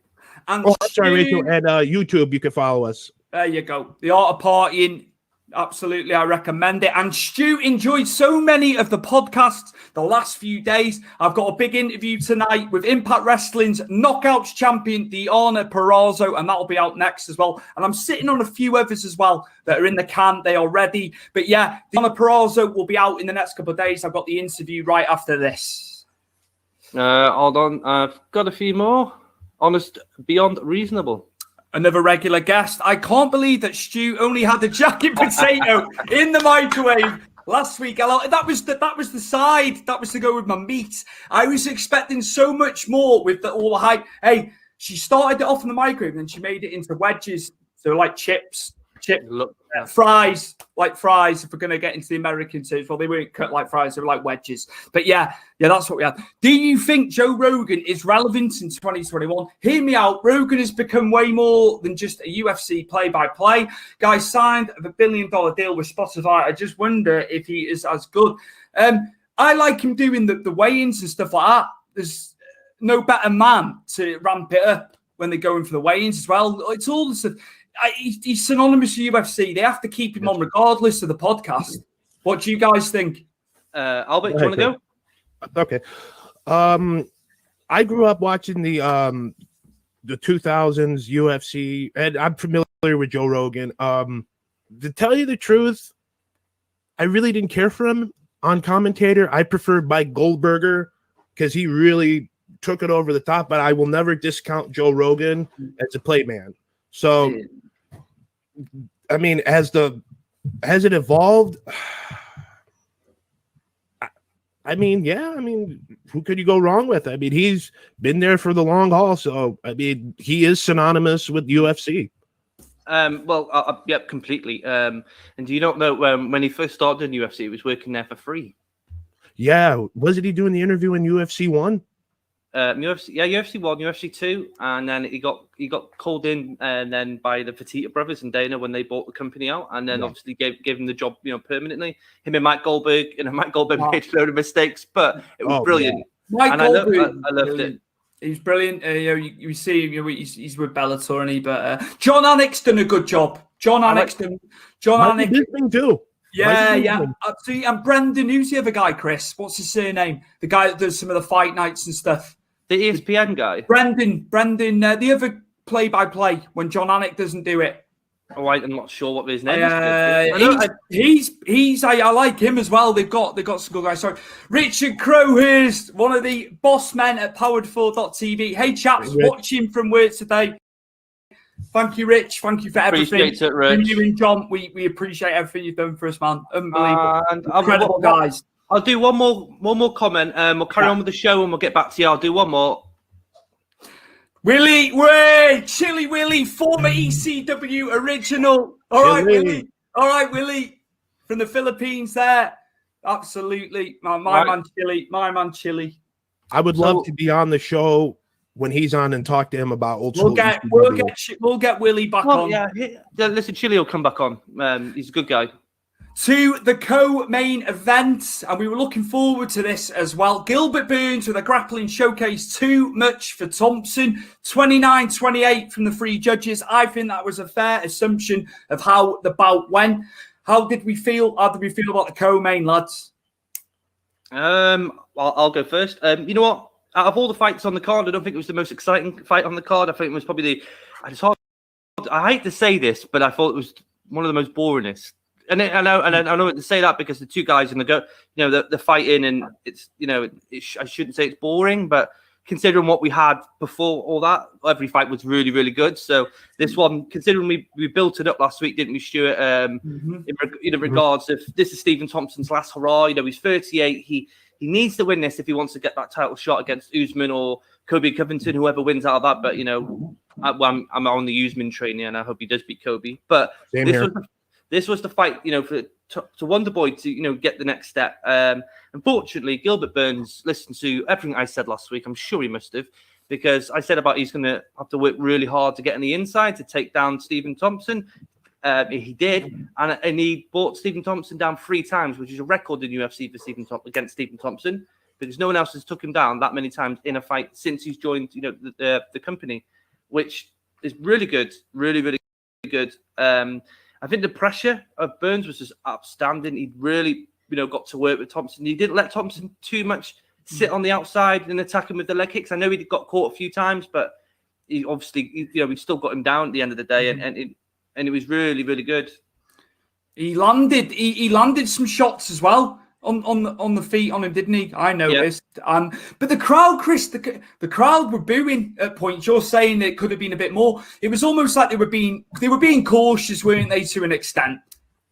A: And
C: sorry, Rachel. And YouTube, you can follow us.
A: There you go. The Art of Partying. Absolutely, I recommend it. And Stu enjoyed so many of the podcasts the last few days. I've got a big interview tonight with Impact Wrestling's Knockouts champion, Deonna Purrazzo, and that'll be out next as well. And I'm sitting on a few others as well that are in the can. They are ready. But yeah, Deonna Purrazzo will be out in the next couple of days. I've got the interview right after this.
B: Hold on. I've got a few more. Honest Beyond Reasonable.
A: Another regular guest. I can't believe that Stu only had the jacket potato in the microwave last week. That was the side. That was to go with my meat. I was expecting so much more with all the hype. Hey, she started it off in the microwave and she made it into wedges. So like chips. Fries, like fries. If we're going to get into the American terms, well, they weren't cut like fries; they were like wedges. But yeah, that's what we had. Do you think Joe Rogan is relevant in 2021? Hear me out. Rogan has become way more than just a UFC play-by-play guy. Signed a $1 billion deal with Spotify. I just wonder if he is as good. I like him doing the weigh-ins and stuff like that. There's no better man to ramp it up when they're going for the weigh-ins as well. It's all the stuff. He's synonymous with UFC. They have to keep him on regardless of the podcast. What do you guys think?
B: Albert, do you want to
C: go? Okay. I grew up watching the 2000s UFC, and I'm familiar with Joe Rogan. To tell you the truth, I really didn't care for him on commentator. I preferred Mike Goldberger because he really took it over the top, but I will never discount Joe Rogan as a playman. So, I mean, has it evolved? I mean, yeah. I mean, who could you go wrong with? I mean, he's been there for the long haul. So, I mean, he is synonymous with UFC.
B: Yep, completely. And do you not know when he first started in UFC, he was working there for free?
C: Yeah. Wasn't he doing the interview in UFC 1?
B: UFC 1, UFC 2, and then he got called in and then by the Fertitta brothers and Dana when they bought the company out, and then obviously gave him the job, permanently. Him and Mike Goldberg, Mike Goldberg made a load of mistakes, but it was brilliant.
A: Yeah. Mike Goldberg,
B: I loved it.
A: He's brilliant. You see, he's with Bellator, and but John Anik's done a good job. John Anik
C: too.
A: Yeah, absolutely. And Brendan, who's the other guy, Chris? What's his surname? The guy that does some of the fight nights and stuff.
B: The ESPN guy?
A: Brendan, the other play-by-play when John Anik doesn't do it.
B: Oh, I'm not sure what his name is.
A: I like him as well. They've got some good guys. Sorry. Richard Crowhurst, one of the boss men at Powered4.tv. Hey, chaps, watching from work today. Thank you, Rich. Thank you for everything.
B: Appreciate it, Rich.
A: You and John, we appreciate everything you've done for us, man. Unbelievable. Incredible guys.
B: I'll do one more comment. We'll carry on with the show and we'll get back to you. I'll do one more.
A: Chili Willie, former ECW original. All right, Willie. From the Philippines there. Absolutely. My man Chili.
C: I would love to be on the show when he's on and talk to him about old school.
A: We'll get Willie back on.
B: Yeah, listen, Chili will come back on. He's a good guy.
A: To the co-main event, and we were looking forward to this as well. Gilbert Burns with a grappling showcase, too much for Thompson. 29-28 from the three judges. I think that was a fair assumption of how the bout went. How did we feel? How did we feel about the co-main, lads?
B: I'll go first. You know what? Out of all the fights on the card, I don't think it was the most exciting fight on the card. I think it was probably I hate to say this, but I thought it was one of the most boringest. And I know to say that because the two guys in the they're fighting, and it's I shouldn't say it's boring, but considering what we had before all that, every fight was really, really good. So this one, considering we built it up last week, didn't we, Stuart? In regards of this is Stephen Thompson's last hurrah. He's 38. He needs to win this if he wants to get that title shot against Usman or Kobe Covington, whoever wins out of that. But I'm on the Usman train here, and I hope he does beat Kobe. But this was the fight, to Wonderboy to get the next step. Unfortunately, Gilbert Burns listened to everything I said last week. I'm sure he must have, because I said about he's going to have to work really hard to get on the inside to take down Stephen Thompson. He did, and he brought Stephen Thompson down 3 times, which is a record in UFC for against Stephen Thompson, because no one else has took him down that many times in a fight since he's joined the company, which is really good, really, really good. I think the pressure of Burns was just outstanding. He really, got to work with Thompson. He didn't let Thompson too much sit on the outside and attack him with the leg kicks. I know he got caught a few times, but he obviously, we still got him down at the end of the day, and it was really, really good.
A: He landed some shots as well. on the feet on him, didn't he? I noticed. Yeah. But the crowd, Chris, the crowd were booing at points. You're saying it could have been a bit more. It was almost like they were being cautious, weren't they, to an extent?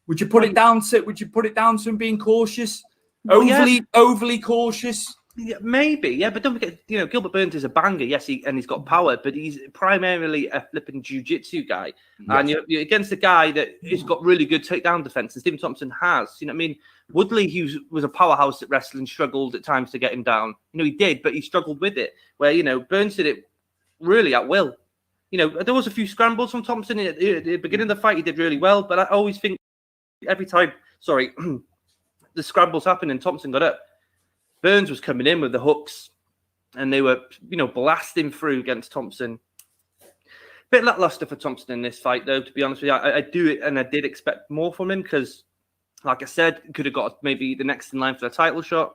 A: Would you put it down to him being cautious? Overly cautious?
B: Yeah, maybe, yeah, but don't forget, Gilbert Burns is a banger, yes, he's got power, but he's primarily a flipping jiu-jitsu guy, and you're against a guy that has got really good takedown defense, and Stephen Thompson has. You know what I mean? Woodley, he was a powerhouse at wrestling, struggled at times to get him down. He did, but he struggled with it. Where Burns did it really at will. There was a few scrambles from Thompson at the beginning of the fight. He did really well, but I always think every time, the scrambles happened and Thompson got up, Burns was coming in with the hooks, and they were, blasting through against Thompson. Bit lackluster for Thompson in this fight, though. To be honest with you, I did expect more from him because, like I said, could have got maybe the next in line for the title shot.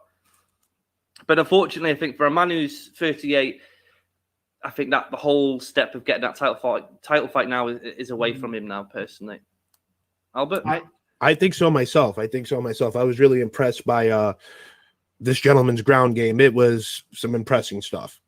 B: But unfortunately, I think for a man who's 38, I think that the whole step of getting that title fight now is away from him now. Personally, Albert,
C: I think so myself. I was really impressed by this gentleman's ground game. It was some impressive stuff.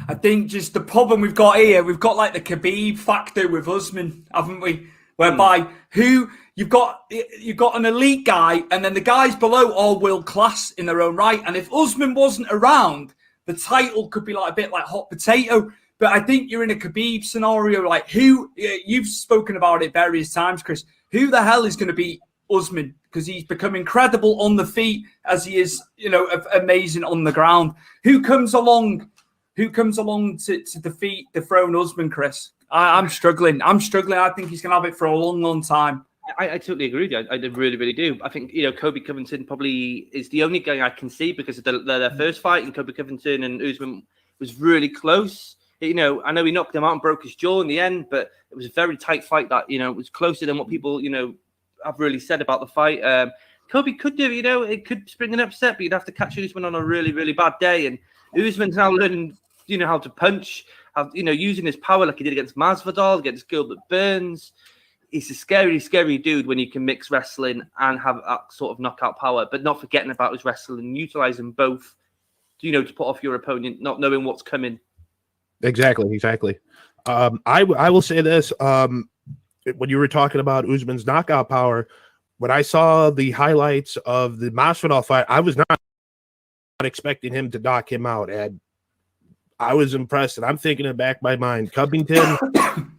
A: I think just the problem we've got here, we've got like the Khabib factor with Usman, haven't we? Whereby you've got an elite guy, and then the guys below are world class in their own right. And if Usman wasn't around, the title could be like a bit like hot potato. But I think you're in a Khabib scenario. Like you've spoken about it various times, Chris. Who the hell is going to beat Usman? Because he's become incredible on the feet as he is, amazing on the ground. Who comes along to defeat the throne Usman, Chris? I'm struggling. I think he's going to have it for a long, long time.
B: I totally agree with you. I really, really do. I think, Kobe Covington probably is the only guy I can see because of their first fight, and Kobe Covington and Usman was really close. I know he knocked him out and broke his jaw in the end, but it was a very tight fight that, it was closer than what people, have really said about the fight. Kobe could do, it could spring an upset, but you'd have to catch Usman on a really, really bad day. And Usman's now learning, how to punch, using his power like he did against Masvidal, against Gilbert Burns. He's a scary, scary dude when you can mix wrestling and have that sort of knockout power, but not forgetting about his wrestling, utilizing both, to put off your opponent, not knowing what's coming.
C: Exactly. I will say this. When you were talking about Usman's knockout power, when I saw the highlights of the Masvidal fight, I was not expecting him to knock him out, and I was impressed. And I'm thinking in the back of my mind, Covington,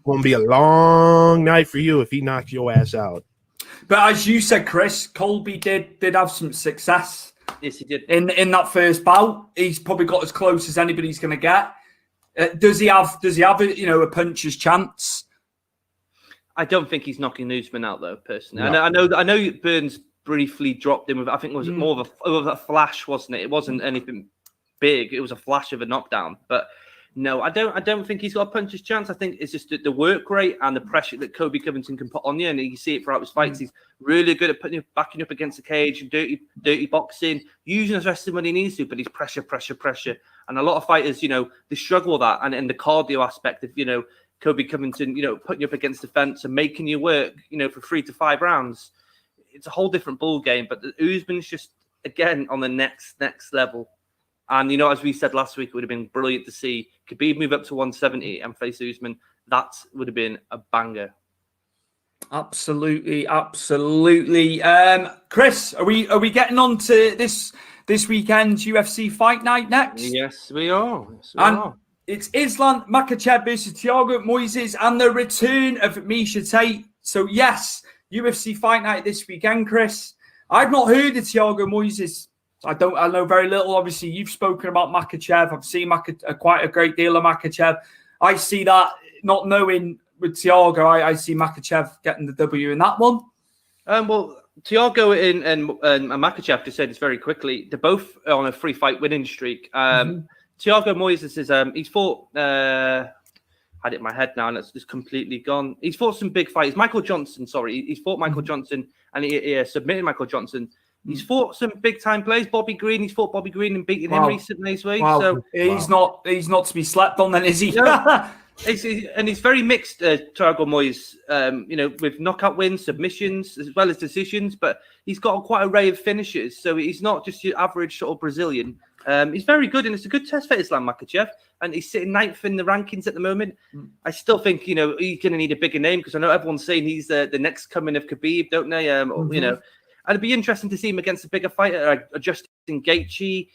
C: going to be a long night for you if he knocks your ass out.
A: But as you said, Chris, Colby did have some success.
B: Yes, he did.
A: In that first bout, he's probably got as close as anybody's going to get. Does he have a puncher's chance?
B: I don't think he's knocking Usman out, though, personally.
C: No.
B: I know Burns briefly dropped him with, I think it was more of a flash, wasn't it? It wasn't anything big. It was a flash of a knockdown. But no, I don't think he's got a puncher's chance. I think it's just the work rate and the pressure that Kobe Covington can put on you. And you see it throughout his fights. He's really good at backing up against the cage and dirty boxing, using his wrestling when he needs to, but he's pressure. And a lot of fighters, they struggle with that. And the cardio aspect of, Kobe Covington, putting you up against the fence and making you work, for 3 to 5 rounds. It's a whole different ball game. But Usman's just, again, on the next level. And, as we said last week, it would have been brilliant to see Khabib move up to 170 and face Usman. That would have been a banger.
A: Absolutely. Chris, are we getting on to this weekend's UFC Fight Night next?
B: Yes, we are.
A: It's Islam Makhachev versus Thiago Moises and the return of Misha Tate. So, yes, UFC Fight Night this weekend, Chris. I've not heard of Thiago Moises. I know very little. Obviously, you've spoken about Makhachev. I've seen quite a great deal of Makhachev. I see that, not knowing with Thiago, I see Makhachev getting the W in that one.
B: Well, Thiago and Makhachev, to say this very quickly, they're both on a 3-fight winning streak. Thiago Moises is he's fought. I had it in my head now, and it's completely gone. He's fought some big fights. Michael Johnson, he's fought Michael Johnson, and he submitted Michael Johnson. He's fought some big time players. Bobby Green, he's fought Bobby Green and beaten him recently as well.
A: Wow.
B: So
A: he's not to be slept on, then, is he?
B: No, He's very mixed, Thiago Moyes, with knockout wins, submissions, as well as decisions, but he's got quite an array of finishes, so he's not just your average sort of Brazilian. He's very good, and it's a good test for Islam Makhachev, and he's sitting 9th in the rankings at the moment. I still think, he's going to need a bigger name, because I know everyone's saying he's the next coming of Khabib, don't they? And it'd be interesting to see him against a bigger fighter, like Justin Gaethje,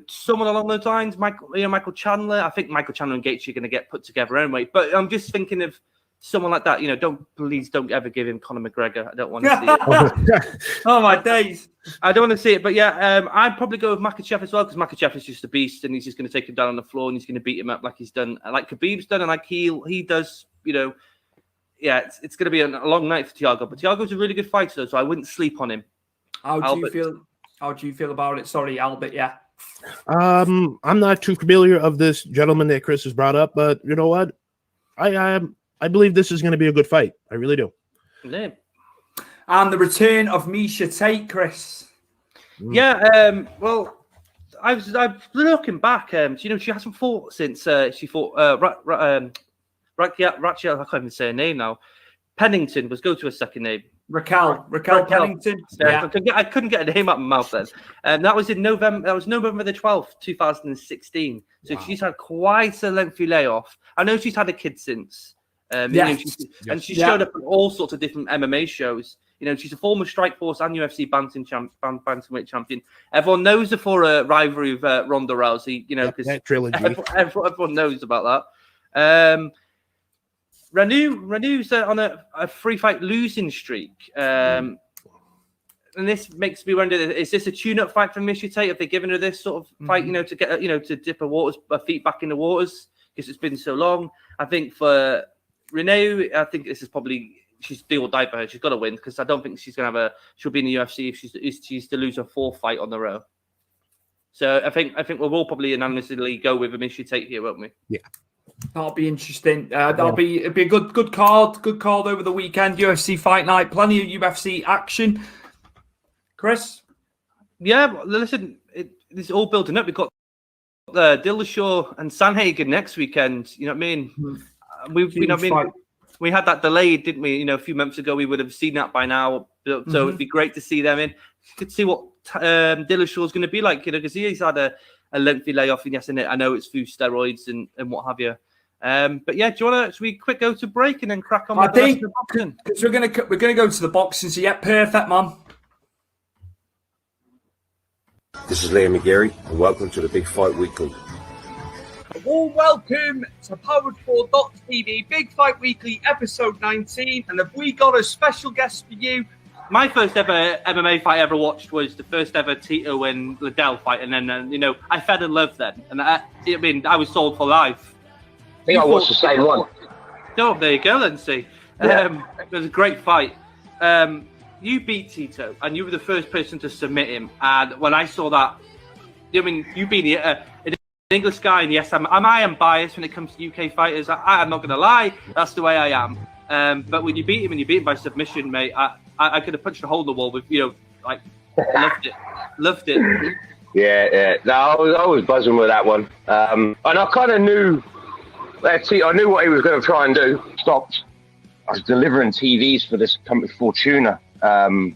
B: someone along those lines, Michael Chandler. I think Michael Chandler and Gaethje are going to get put together anyway. But I'm just thinking of someone like that. Please don't ever give him Conor McGregor. I don't want to see it.
A: Oh my days!
B: I don't want to see it. But yeah, I'd probably go with Makhachev as well, because Makhachev is just a beast, and he's just going to take him down on the floor, and he's going to beat him up like he's done, like Khabib's done, and like he does. Yeah, it's going to be a long night for Thiago. But Thiago's a really good fighter, so I wouldn't sleep on him.
A: How do you feel about it? Sorry, Albert. Yeah.
C: I'm not too familiar of this gentleman that Chris has brought up, but you know what? I believe this is going to be a good fight. I really do.
B: Yeah.
A: And the return of Miesha Tate, Chris.
B: Yeah. Well, I've looking back. She hasn't fought since she fought Raquel. I can't even say her name now. Pennington was go to a second name.
A: Raquel Pennington.
B: Yeah. I couldn't get a name out of my mouth then. That was in November. That was November the 12th, 2016. So she's had quite a lengthy layoff. I know she's had a kid since. And she showed up in all sorts of different MMA shows. She's a former Strikeforce and UFC bantamweight champion. Everyone knows her for a rivalry with Ronda Rousey. Because
C: that trilogy.
B: Everyone knows about that. Ranu's on a 3-fight losing streak. And this makes me wonder, is this a tune-up fight from Miesha Tate? Have they given her this sort of fight, to get, to dip her feet back in the waters? Because it's been so long. I think for Renee, I think this is probably, she's do or die for her. She's got to win, because I don't think she's going to she'll be in the UFC if she's to lose her 4th fight on the row. So I think we'll all probably unanimously go with a Miesha Tate here, won't we?
C: Yeah.
A: That'll be interesting. It'll be a good card over the weekend. UFC Fight Night, plenty of UFC action. Chris,
B: yeah. Listen, this is all building up. We've got Dillashaw and Sanhagen next weekend. You know what I mean? We had that delayed, didn't we? A few months ago, we would have seen that by now. So it'd be great to see them in. Could see what Dillashaw's going to be like, because he's had a lengthy layoff. And yes, I know it's through steroids and what have you. But yeah, do you want to? Should we quick go to break and then crack on?
A: I think because we're gonna go to the boxing. So yeah, perfect, man.
F: This is Liam McGarry, and welcome to the Big Fight Weekly.
A: Well, welcome to Powered4.tv Big Fight Weekly, episode 19, and have we got a special guest for you?
B: My first ever MMA fight I ever watched was the first ever Tito and Liddell fight, and then I fell in love then, and I was sold for life.
G: I think I watched the same one.
B: Oh, there you go, then. See, it was a great fight. You beat Tito, and you were the first person to submit him. And when I saw that, you being an English guy, and yes, I am biased when it comes to UK fighters. I'm not going to lie, that's the way I am. But when you beat him, and you beat him by submission, mate, I could have punched a hole in the wall with loved it.
G: Yeah. No, I was buzzing with that one, and I kind of knew. I knew what he was going to try and do. Stopped. I was delivering TVs for this company, Fortuna, and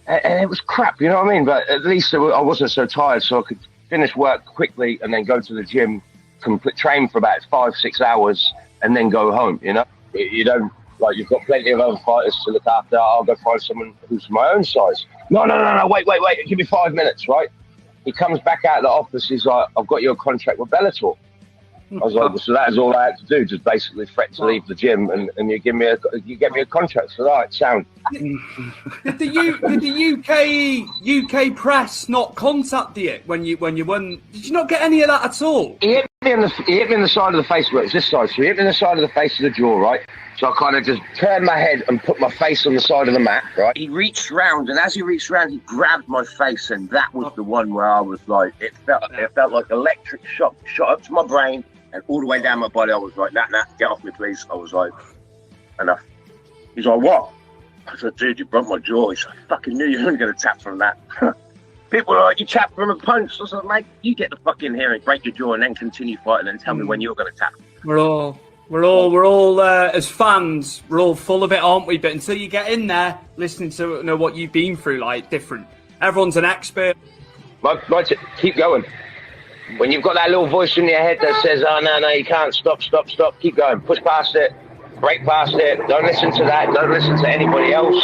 G: it was crap, you know what I mean? But at least I wasn't so tired, so I could finish work quickly and then go to the gym, train for about 5-6 hours, and then go home. You don't you've got plenty of other fighters to look after. I'll go find someone who's my own size. No, wait, give me 5 minutes, right? He comes back out of the office. He's like, I've got you a contract with Bellator. I was like, so that is all I had to do, just basically threat to leave the gym, and you get me a contract. So right, sound.
A: Did the UK press not contact you when you won? Did you not get any of that at all?
G: He hit me in the side of the face. Well, it's this side. So he hit me in the side of the face of the jaw, right? So I kind of just turned my head and put my face on the side of the mat, right? He reached round, and as he reached round, he grabbed my face, and that was the one where I was like, it felt like electric shock shot up to my brain. And all the way down my body, I was like, nah, get off me, please. I was like, enough. He's like, what? I said, dude, you broke my jaw. He's like, I fucking knew you weren't going to tap from that. People are like, you tap from a punch. I was like, mate, you get the fuck in here and break your jaw and then continue fighting and tell me when you're going to tap.
A: We're all as fans, we're all full of it, aren't we? But until you get in there, listening to what you've been through, like different. Everyone's an expert.
G: Right, keep going. When you've got that little voice in your head that says, "Oh no, you can't stop," keep going. Push past it. Break past it. Don't listen to that. Don't listen to anybody else.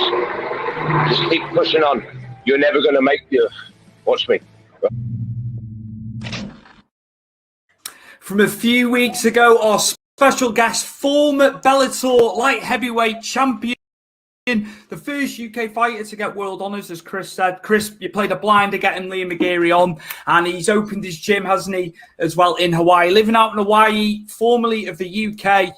G: Just keep pushing on. You're never going to make your. Watch me.
A: From a few weeks ago, our special guest, former Bellator light heavyweight champion, the first UK fighter to get world honours, as Chris said. Chris, you played a blinder getting Liam McGeary on, and he's opened his gym, hasn't he, as well, in Hawaii. Living out in Hawaii, formerly of the UK.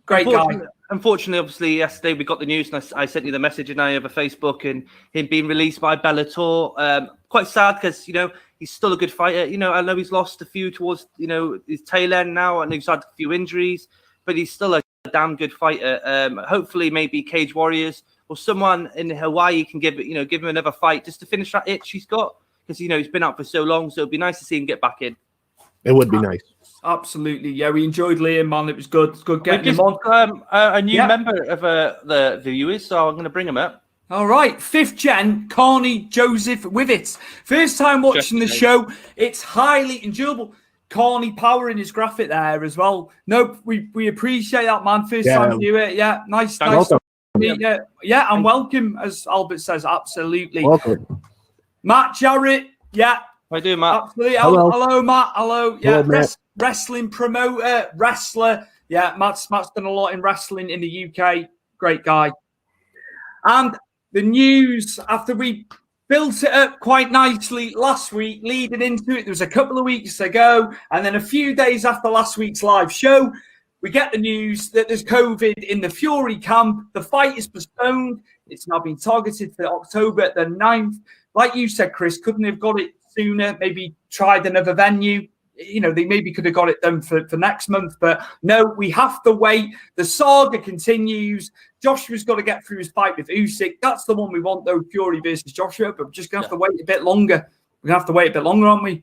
A: Great guy.
B: Unfortunately, obviously, yesterday we got the news, and I sent you the message over Facebook, and him being released by Bellator. Quite sad because, he's still a good fighter. I know he's lost a few towards, his tail end now, and he's had a few injuries, but he's still a damn good fighter. Hopefully, maybe Cage Warriors or someone in Hawaii can give him another fight just to finish that itch he's got, because, he's been out for so long, so it'd be nice to see him get back in.
C: It would be nice.
A: Absolutely, yeah. We enjoyed Liam, man. It was good. It's good getting him on.
B: A new member of the viewers, so I'm going to bring him up.
A: All right, 5th gen, Carney Joseph Wivett. First time watching the show. It's highly enjoyable. Carney power in his graphic there as well. No, we appreciate that, man. First time view it. Yeah, nice.
C: Welcome.
A: Yeah, and welcome, as Albert says. Absolutely.
C: Welcome.
A: Matt Jarrett. Yeah.
B: How you doing, Matt?
A: Absolutely. Hello, Matt. Hello. Yeah. Hello, wrestling promoter, wrestler. Yeah, Matt's done a lot in wrestling in the UK. Great guy. And the news, after we built it up quite nicely last week, leading into it, there was a couple of weeks ago, and then a few days after last week's live show, we get the news that there's COVID in the Fury camp. The fight is postponed. It's now been targeted for October the 9th. Like you said, Chris, couldn't have got it sooner, maybe tried another venue. They maybe could have got it done for next month, but no, we have to wait. The saga continues. Joshua's got to get through his fight with Usyk. That's the one we want, though, Fury versus Joshua, but we're just going to have to wait a bit longer. We're going to have to wait a bit longer, aren't we?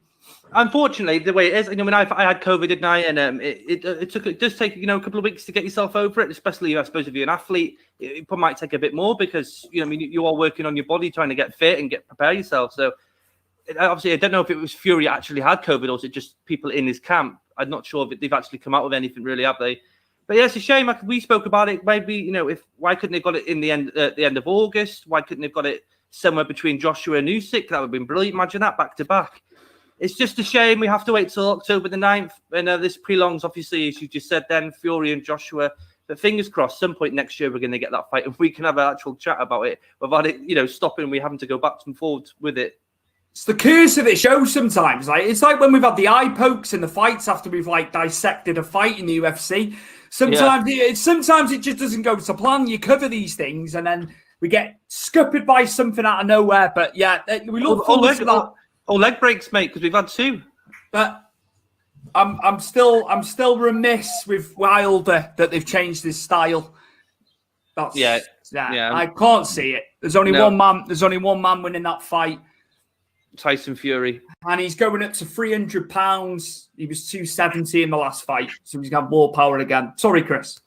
B: Unfortunately, the way it is, I had COVID, didn't I? And it does take, a couple of weeks to get yourself over it, especially, I suppose, if you're an athlete. It might take a bit more because, you are working on your body, trying to get fit and prepare yourself. So, obviously, I don't know if it was Fury actually had COVID or was it just people in his camp. I'm not sure if they've actually come out with anything, really, have they? But yeah, it's a shame. We spoke about it. Maybe, why couldn't they got it in the end at the end of August? Why couldn't they have got it somewhere between Joshua and Usyk? That would have been brilliant. Imagine that back to back. It's just a shame we have to wait till October the 9th. And this prolongs, obviously, as you just said then, Fury and Joshua. But fingers crossed, some point next year we're going to get that fight. If we can have an actual chat about it without it, stopping, we having to go back and forward with it.
A: It's the curse of this show sometimes. It's like when we've had the eye pokes in the fights after we've dissected a fight in the UFC. Sometimes it just doesn't go to plan. You cover these things and then we get scuppered by something out of nowhere. But yeah, we look forward to that.
B: Or leg breaks, mate, because we've had 2.
A: But I'm still remiss with Wilder that they've changed his style. I can't see it. There's only one man. There's only one man winning that fight.
B: Tyson Fury.
A: And he's going up to 300 pounds. He was 270 in the last fight, so he's got more power again. Sorry, Chris.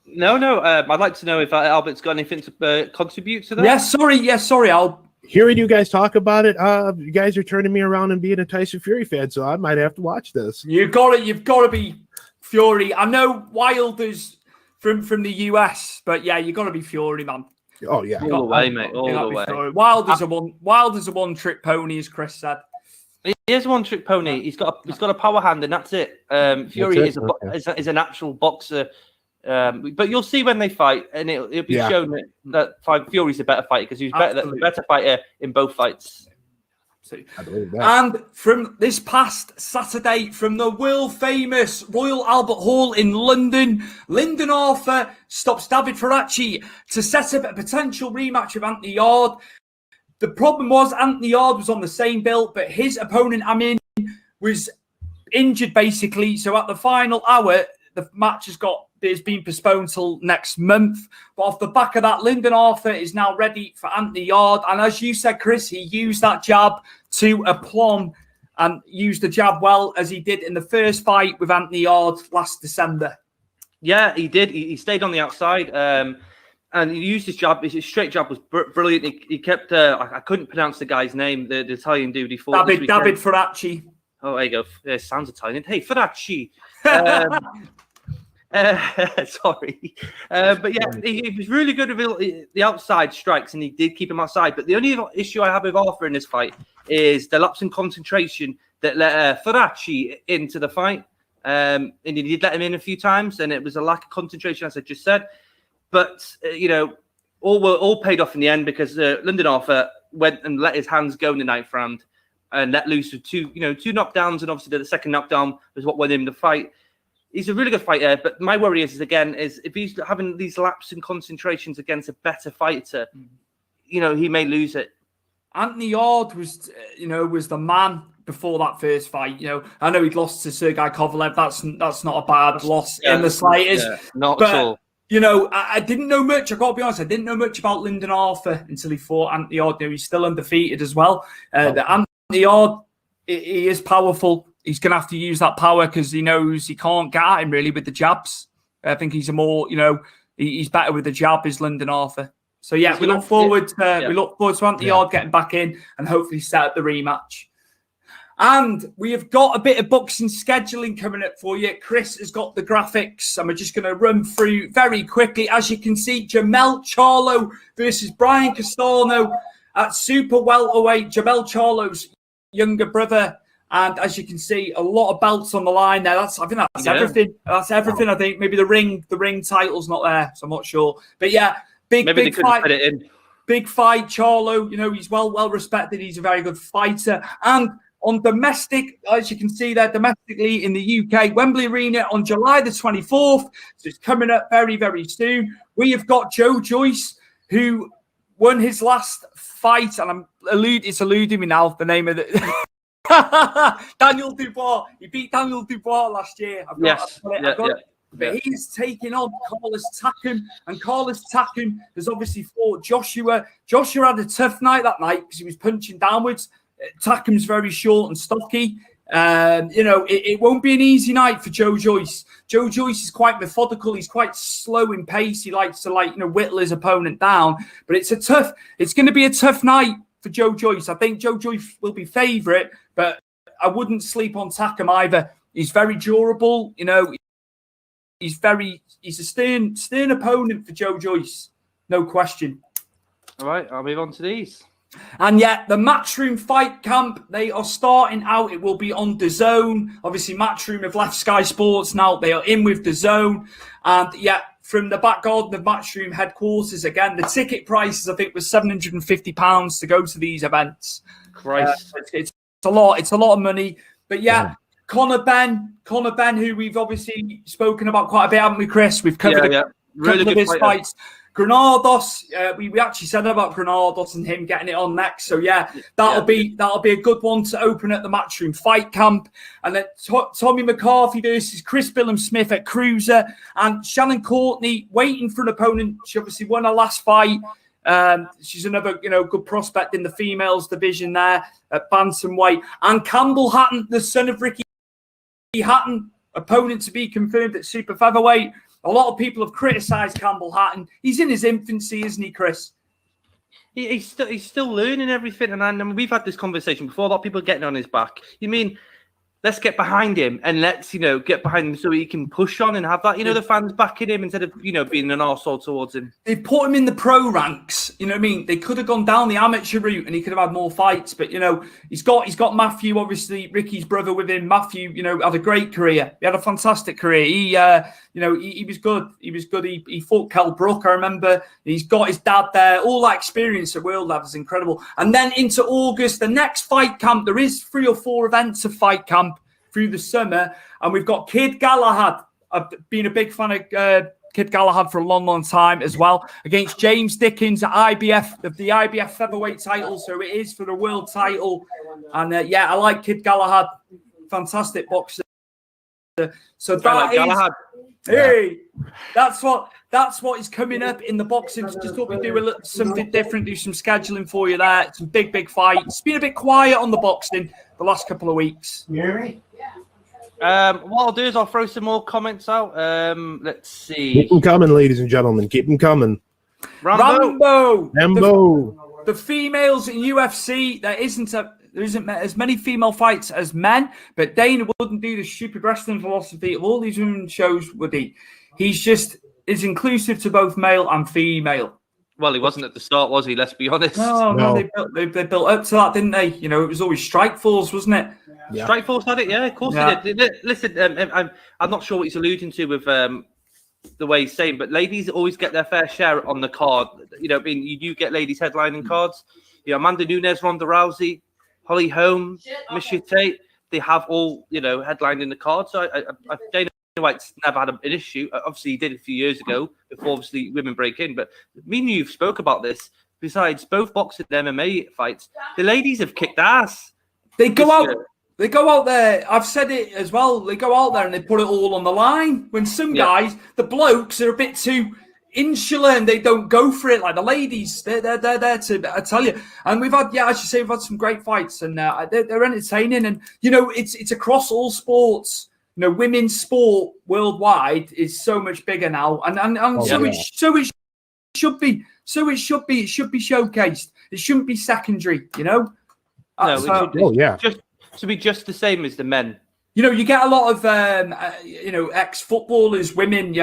B: No. I'd like to know if Albert's got anything to contribute to that.
A: Sorry, Al.
C: Hearing you guys talk about it, you guys are turning me around and being a Tyson Fury fan, so I might have to watch this.
A: You've got to be Fury. I know Wilder's from the US, but yeah, you've got to be Fury, man.
C: Oh yeah,
B: all the way, mate. All the way.
A: Wilder's a one-trick pony, as Chris said.
B: He is a one-trick pony. He's got a power hand, and that's it. Fury is an actual boxer. But you'll see when they fight, and it'll be shown that Fury's a better fighter because he's the better fighter in both fights.
C: I believe that.
A: And from this past Saturday, from the world-famous Royal Albert Hall in London, Lyndon Arthur stops David Ferracci to set up a potential rematch with Anthony Yard. The problem was Anthony Yard was on the same bill, but his opponent, Amin, was injured, basically. So at the final hour, the match has been postponed till next month. But off the back of that, Lyndon Arthur is now ready for Anthony Yard. And as you said, Chris, he used that jab to aplomb and used the jab well, as he did in the first fight with Anthony Yard last December.
B: Yeah, he did. He stayed on the outside, and he used his jab. His straight jab was brilliant. He kept. I couldn't pronounce the guy's name. The Italian dude. He fought
A: David Ferracci.
B: Oh, there you go. Sounds Italian. Hey, Ferracci. Sorry, but yeah, he was really good with the outside strikes, and he did keep him outside. But the only issue I have with Arthur in this fight is the lapse in concentration that let Ferracci into the fight. And he did let him in a few times, and it was a lack of concentration, as I just said. But all paid off in the end because Lyndon Arthur went and let his hands go in the 9th round and let loose with two knockdowns, and obviously the second knockdown was what won him the fight. He's a really good fighter, but my worry is if he's having these lapses in concentrations against a better fighter, he may lose it.
A: Anthony Yarde was the man before that first fight. I know he'd lost to Sergei Kovalev. That's not a bad loss in the slightest.
B: Yeah, not at all.
A: I didn't know much. I got to be honest. I didn't know much about Lyndon Arthur until he fought Anthony Yarde. He's still undefeated as well. Anthony Yarde, he is powerful. He's going to have to use that power because he knows he can't get at him really with the jabs. I think he's he's better with the jab is Lyndon Arthur. So yeah, we look forward to Anthony Yarde getting back in and hopefully set up the rematch. And we have got a bit of boxing scheduling coming up for you. Chris has got the graphics, and we're just going to run through very quickly. As you can see, Jermell Charlo versus Brian Castano at super welterweight. Jermell Charlo's younger brother. And as you can see, a lot of belts on the line there. I think that's everything. That's everything. I think maybe the ring title's not there, so I'm not sure. But yeah, big fight. Put it in. Big fight, Charlo. He's well respected. He's a very good fighter. And on domestic, as you can see there, domestically in the UK, Wembley Arena on July the 24th. So it's coming up very, very soon. We have got Joe Joyce, who won his last fight, and it's eluding me now, the name of the Daniel Dubois. He beat Daniel Dubois last year. But he's taking on Carlos Takam, and Carlos Takam has obviously fought Joshua. Joshua had a tough night that night because he was punching downwards. Takam's very short and stocky. It won't be an easy night for Joe Joyce. Joe Joyce is quite methodical. He's quite slow in pace. He likes to whittle his opponent down. But it's going to be a tough night for Joe Joyce. I think Joe Joyce will be favourite, but I wouldn't sleep on Takam either. He's very durable. He's a stern opponent for Joe Joyce. No question.
B: All right, I'll move on to these.
A: And yet, the Matchroom Fight Camp, they are starting out. It will be on DAZN. Obviously, Matchroom have left Sky Sports now. They are in with DAZN. And yeah, from the back garden of Matchroom headquarters, again, the ticket prices, I think, was £750 to go to these events.
B: Christ.
A: It's a lot. It's a lot of money. But yeah, Conor Benn, who we've obviously spoken about quite a bit, haven't we, Chris? We've covered
B: really good
A: his fights. Granados, we actually said about Granados and him getting it on next. So yeah, that'll be a good one to open at the Matchroom Fight Camp. And then Tommy McCarthy versus Chris Billam-Smith at Cruiser, and Shannon Courtney waiting for an opponent. She obviously won her last fight. She's another good prospect in the females division there at bantamweight. And Campbell Hatton, the son of Ricky Hatton, opponent to be confirmed at super featherweight. A lot of people have criticised Campbell Hatton. He's in his infancy, isn't he, Chris?
B: He's still learning everything. And I mean, we've had this conversation before. A lot of people are getting on his back. You mean, let's get behind him and let's, get behind him so he can push on and have that, the fans backing him instead of, being an arsehole towards him.
A: They've put him in the pro ranks. You know what I mean? They could have gone down the amateur route and he could have had more fights. But, he's got Matthew, obviously, Ricky's brother with him. Matthew, had a great career. He had a fantastic career. He was good. He was good. He fought Kell Brook, I remember. He's got his dad there. All that experience at World Lab is incredible. And then into August, the next fight camp, there is 3 or 4 events of fight camp through the summer. And we've got Kid Galahad. I've been a big fan of Kid Galahad for a long, long time as well. Against James Dickens at the IBF featherweight title. So it is for the world title. And I like Kid Galahad. Fantastic boxer. So that is... Galahad. Hey, that's what is coming up in the boxing. Just thought we'd do something different, do some scheduling for you there. Some big fights. It's been a bit quiet on the boxing the last couple of weeks.
B: What I'll do is I'll throw some more comments out. Let's see.
C: Keep them coming, ladies and gentlemen. Keep them coming.
B: Rambo.
C: Rambo.
A: The females in UFC, there isn't as many female fights as men, but Dana wouldn't do the stupid wrestling philosophy of all these women shows, would he? He's just is inclusive to both male and female.
B: Well, he wasn't at the start, was he? Let's be honest.
A: No, they built up to that, didn't they? You know, it was always Strikeforce, wasn't it?
C: Yeah.
B: Strikeforce had it, yeah, of course he did. Listen, I'm not sure what he's alluding to with the way he's saying, but ladies always get their fair share on the card. You know, I mean, you do get ladies headlining cards. You know, Amanda Nunes, Ronda Rousey, Holly Holm, Miesha Tate, they have all, you know, headlined in the card. So Dana White's never had an issue. Obviously, he did it a few years ago before, obviously, women break in. But me and you spoke about this. Besides both boxing and MMA fights, the ladies have kicked ass.
A: They go out there. I've said it as well. They go out there and they put it all on the line. When some guys, the blokes, are a bit too insular and they don't go for it like the ladies. They're there to, I tell you. And we've had, I should say, we've had some great fights, and they're entertaining. And you know, it's across all sports. You know, women's sport worldwide is so much bigger now, and it should be. So it should be. It should be showcased. It shouldn't be secondary. You know.
B: Just to be just the same as the men.
A: You know, you get a lot of ex-footballers, women,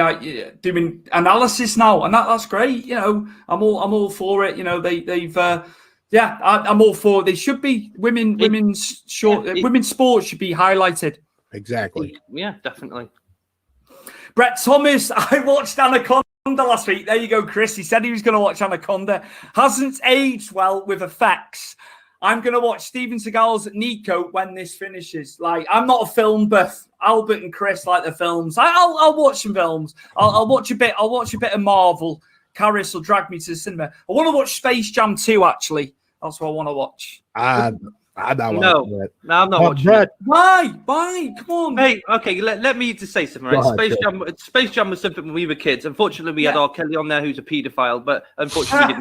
A: doing analysis now, and that's great. You know, I'm all for it. You know, I'm all for it. They should be women's sports should be highlighted.
C: Exactly.
B: Yeah, definitely.
A: Brett Thomas, I watched Anaconda last week. There you go, Chris. He said he was going to watch Anaconda. Hasn't aged well with effects. I'm going to watch Steven Seagal's Nico when this finishes. Like, I'm not a film buff. Albert and Chris like the films. I'll watch some films. I'll watch a bit. I'll watch a bit of Marvel. Karis will drag me to the cinema. I want to watch Space Jam 2, actually. That's what I want to watch.
C: I'm not
B: no, I'm not watching it.
A: Why? Come on.
B: Hey, okay, let me just say something, right? Space Jam was something when we were kids. Unfortunately, we had R. Kelly on there, who's a paedophile, but unfortunately, we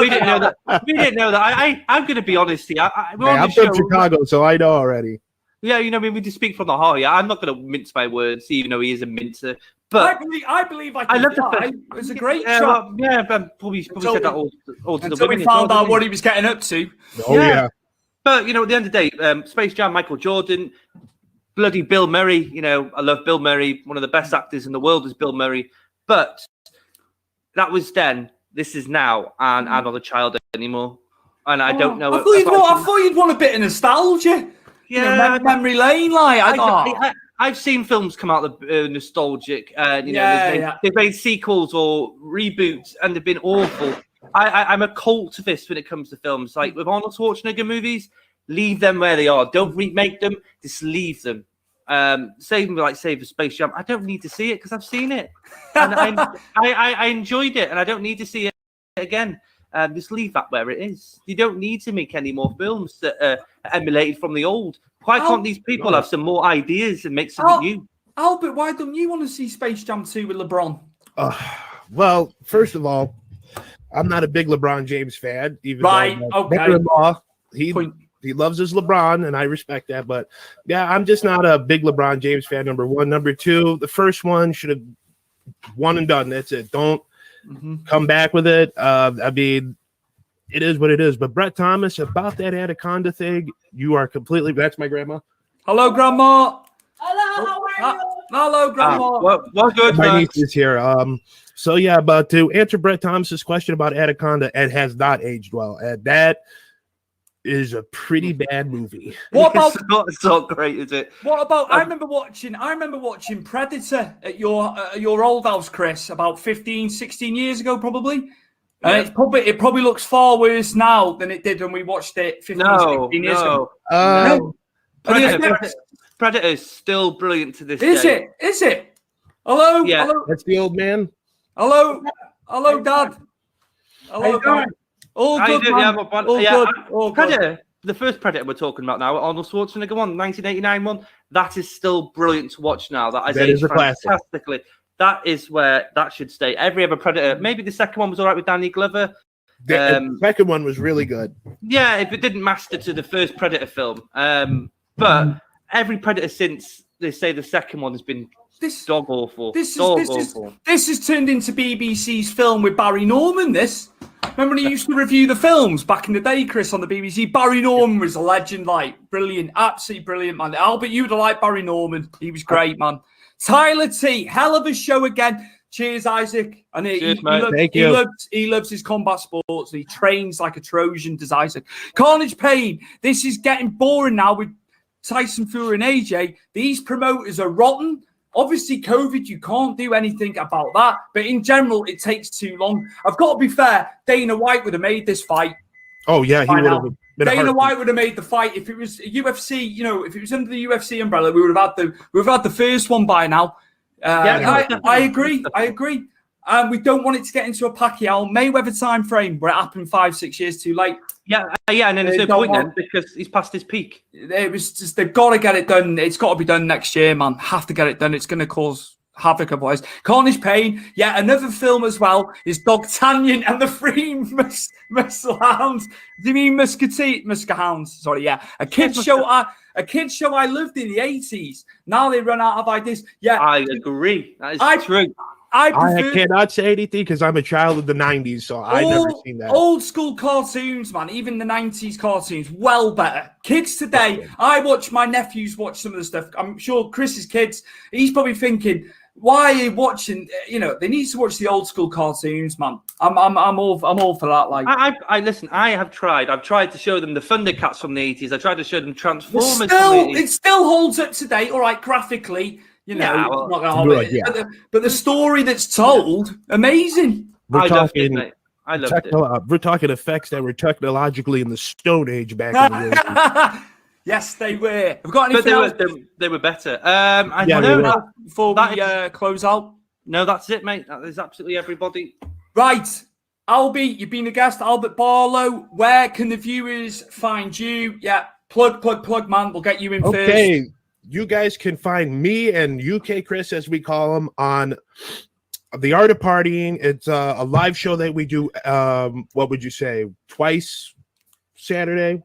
B: didn't know that. We didn't know that. I'm going to be honest here.
C: I'm from Chicago, so I know already.
B: Yeah, you know, I mean, we just speak from the heart. Yeah, I'm not going to mince my words, even though he is a mincer. But
A: I believe I love the film. It was a great shot.
B: But probably said that all to the women.
A: Until we found out what he was getting up to.
C: Oh, yeah.
B: But, you know, at the end of the day, Space Jam, Michael Jordan, bloody Bill Murray. You know, I love Bill Murray. One of the best actors in the world is Bill Murray. But that was then. This is now. And I'm not a child anymore. And I don't know.
A: I thought you'd want a bit of nostalgia.
B: Yeah.
A: You know, memory lane.
B: I've seen films come out that nostalgic. They've made sequels or reboots and they've been awful. I'm a cultivist when it comes to films. Like with Arnold Schwarzenegger movies, leave them where they are. Don't remake them. Just leave them. Save for Space Jam. I don't need to see it because I've seen it. And I enjoyed it and I don't need to see it again. Just leave that where it is. You don't need to make any more films that are emulated from the old. Why can't these people have some more ideas and make something new?
A: Albert, why don't you want to see Space Jam 2 with LeBron?
C: Well, first of all, I'm not a big LeBron James fan. Even
A: okay.
C: He loves his LeBron, and I respect that. But yeah, I'm just not a big LeBron James fan. Number one, number two, the first one should have one and done. That's it. Don't come back with it. I mean, it is what it is. But Brett Thomas, about that Anaconda thing, you are completely. That's my grandma.
A: Hello, Grandma.
H: Hello, how are you?
A: Hello, Grandma.
B: Well, good.
C: My niece is here. So yeah, but to answer Brett Thomas's question about Anaconda, it has not aged well, and that is a pretty bad movie.
B: What about? It's not great, is it?
A: What about? I remember watching Predator at your old house, Chris, about 15, 16 years ago, probably. And it probably looks far worse now than it did when we watched it 15, 16 years ago.
C: No.
B: Predator is still brilliant to this day.
A: Is it? Hello?
B: Yeah.
A: Hello?
C: That's the old man.
A: Hello, Dad. Hello, Dad. All good, man. All good.
B: Predator, the first Predator we're talking about now, Arnold Schwarzenegger one, 1989 one, that is still brilliant to watch now. That is fantastically. That is where that should stay. Every other Predator, maybe the second one was all right with Danny Glover.
C: The second one was really good.
B: Yeah, if it didn't master to the first Predator film. But every Predator since they say the second one has been dog awful.
A: This
B: awful.
A: has turned into BBC's film with Barry Norman. This. Remember when he used to review the films back in the day, Chris, on the BBC? Barry Norman was a legend, like, brilliant, absolutely brilliant, man. Albert, you'd have liked Barry Norman. He was great, man. Tyler T, hell of a show again. Cheers, Isaac. And he loves his combat sports. He trains like a Trojan, does Isaac. Carnage Pain, this is getting boring now with Tyson Fury and AJ. These promoters are rotten. Obviously, COVID, you can't do anything about that. But in general, it takes too long. I've got to be fair. Dana White would have made this fight.
C: Oh, yeah, he would have been.
A: Dana White would have made the fight if it was UFC. You know, if it was under the UFC umbrella, we would have had the first one by now. I agree. We don't want it to get into a Pacquiao Mayweather time frame where it happened 5-6 years too late.
B: Yeah, and then there's no point then because he's past his peak.
A: It was just they've got to get it done. It's got to be done next year, man. Have to get it done. It's going to cause havoc otherwise. Carnage Pain, yeah, another film as well is Dogtanian and the Free Musclehounds. Do you mean Muskehounds? Sorry, yeah. A kids show I loved in the 80s. Now they run out of ideas. Yeah,
B: I agree. That is true.
C: I cannot say anything because I'm a child of the 90s, so I've never seen that.
A: Old school cartoons, man, even the 90s cartoons, well better. Kids today, I watch, my nephews watch some of the stuff. I'm sure Chris's kids, he's probably thinking, why are you watching, you know, they need to watch the old school cartoons, man. I'm all for that. Like,
B: I listen, I've tried to show them the Thundercats from the 80s. I tried to show them Transformers from the 80s.
A: It still holds up today, all right, graphically. You know, but the story that's told, amazing.
C: We're talking effects that were technologically in the Stone Age back in the day.
A: Yes, they were. I've got anything else?
B: They were better.
A: Before we close out.
B: No, that's it, mate. That is absolutely everybody.
A: Right. Albie, you've been a guest. Albert Barlow, where can the viewers find you? Yeah, plug, man. We'll get you in first.
C: You guys can find me and UK Chris, as we call him, on The Art of Partying. It's a live show that we do, what would you say, twice Saturday?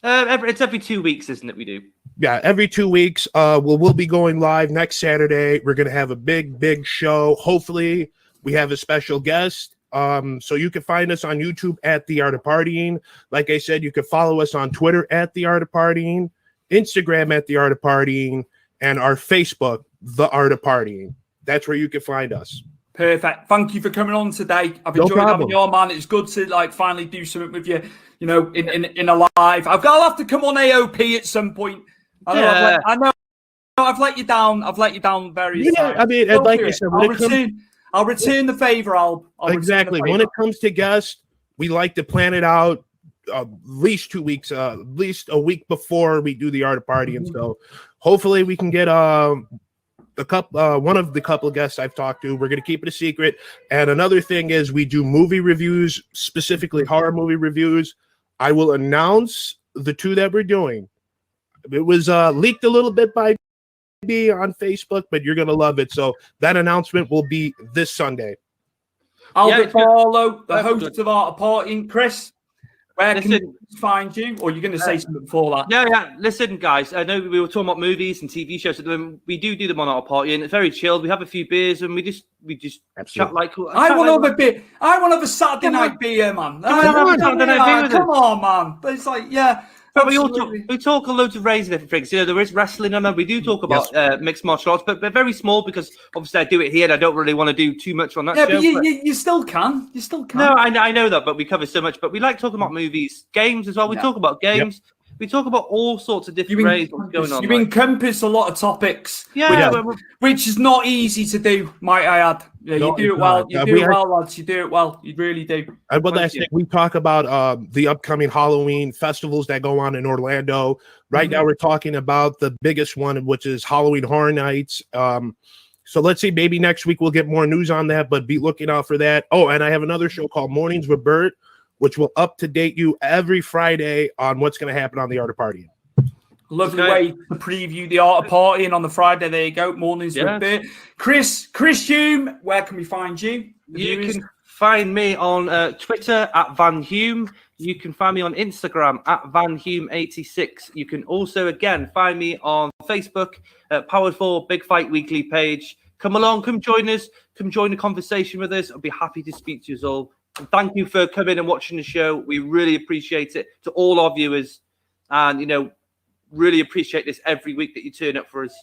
B: It's every 2 weeks, isn't it, we do?
C: Yeah, every 2 weeks. We'll be going live next Saturday. We're going to have a big show. Hopefully, we have a special guest. So you can find us on YouTube at The Art of Partying. Like I said, you can follow us on Twitter at The Art of Partying, Instagram at The Art of Partying, and our Facebook, The Art of Partying. That's where you can find us.
A: Perfect. Thank you for coming on today. I've enjoyed having you on, man. It's good to finally do something with you, you know, in a live. I'll have to come on AOP at some point. I know I've let you down. I've let you down various times.
C: I mean, like you said,
A: I'll return the favor, Al.
C: Exactly. When it comes to guests, we like to plan it out at least 2 weeks, at least a week before we do The Art of Partying. So hopefully we can get one of the couple of guests I've talked to. We're going to keep it a secret. And another thing is we do movie reviews, specifically horror movie reviews. I will announce the 2 that we're doing. It was leaked a little bit by me on Facebook, but you're going to love it. So that announcement will be this Sunday.
A: Albert Barlow, the host of Art of Partying. Chris, where can you find you? Or you're going to say something before that?
B: Yeah. Listen, guys, I know we were talking about movies and TV shows. We do them on Art of Partying. It's very chilled. We have a few beers and we just chat like.
A: I want to have a beer. I want to have a Saturday night beer, man. Come on, man. But it's like, yeah.
B: But we talk a loads of range of different things. You know, there is wrestling on there. We do talk about mixed martial arts, but they're very small because obviously I do it here and I don't really want to do too much on that show.
A: But you still can. You still can.
B: No, I know that, but we cover so much. But we like talking about movies, games as well. We talk about games. Yep. We talk about all sorts of different ways what's going on.
A: You encompass a lot of topics, which is not easy to do, might I add. Yeah, you do it well. You do it well, lads. You do it well. You really do.
C: And one last thing, we talk about the upcoming Halloween festivals that go on in Orlando. Right now, we're talking about the biggest one, which is Halloween Horror Nights. So let's see, maybe next week we'll get more news on that, but be looking out for that. Oh, and I have another show called Mornings with Bert, which will up-to-date you every Friday on what's going to happen on The Art of Partying.
A: Lovely way to preview The Art of Partying on the Friday. There you go. Mornings with Bert. Chris Hume, where can we find you?
B: You can Find me on Twitter at Van Hume. You can find me on Instagram at VanHume86. You can also, again, find me on Facebook at Powered 4 Big Fight Weekly page. Come along, come join us, come join the conversation with us. I'll be happy to speak to you all. And thank you for coming and watching the show. We really appreciate it, to all our viewers. And, you know, really appreciate this every week that you turn up for us.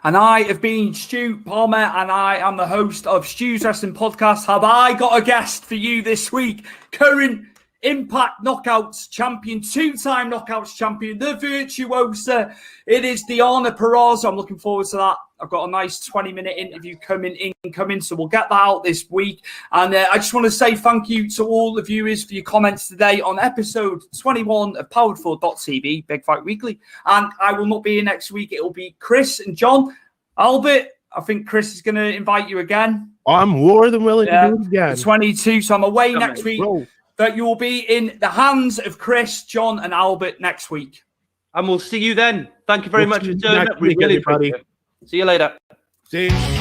A: And I have been Stu Palmer, and I am the host of Stu's Wrestling Podcast. Have I got a guest for you this week? Current Impact Knockouts champion, two-time Knockouts champion, the Virtuosa. It is Deonna Purrazzo. I'm looking forward to that. I've got a nice 20-minute interview coming, so we'll get that out this week. And I just want to say thank you to all the viewers for your comments today on episode 21 of Powered4.tv, Big Fight Weekly. And I will not be here next week. It will be Chris and John. Albert, I think Chris is going to invite you again.
C: I'm more than willing to do it again.
A: 22, so I'm away next week.
C: Bro.
A: But you will be in the hands of Chris, John, and Albert next week.
B: And we'll see you then. Thank you very much for turning up.
C: We really appreciate it.
B: See you later.
C: See you.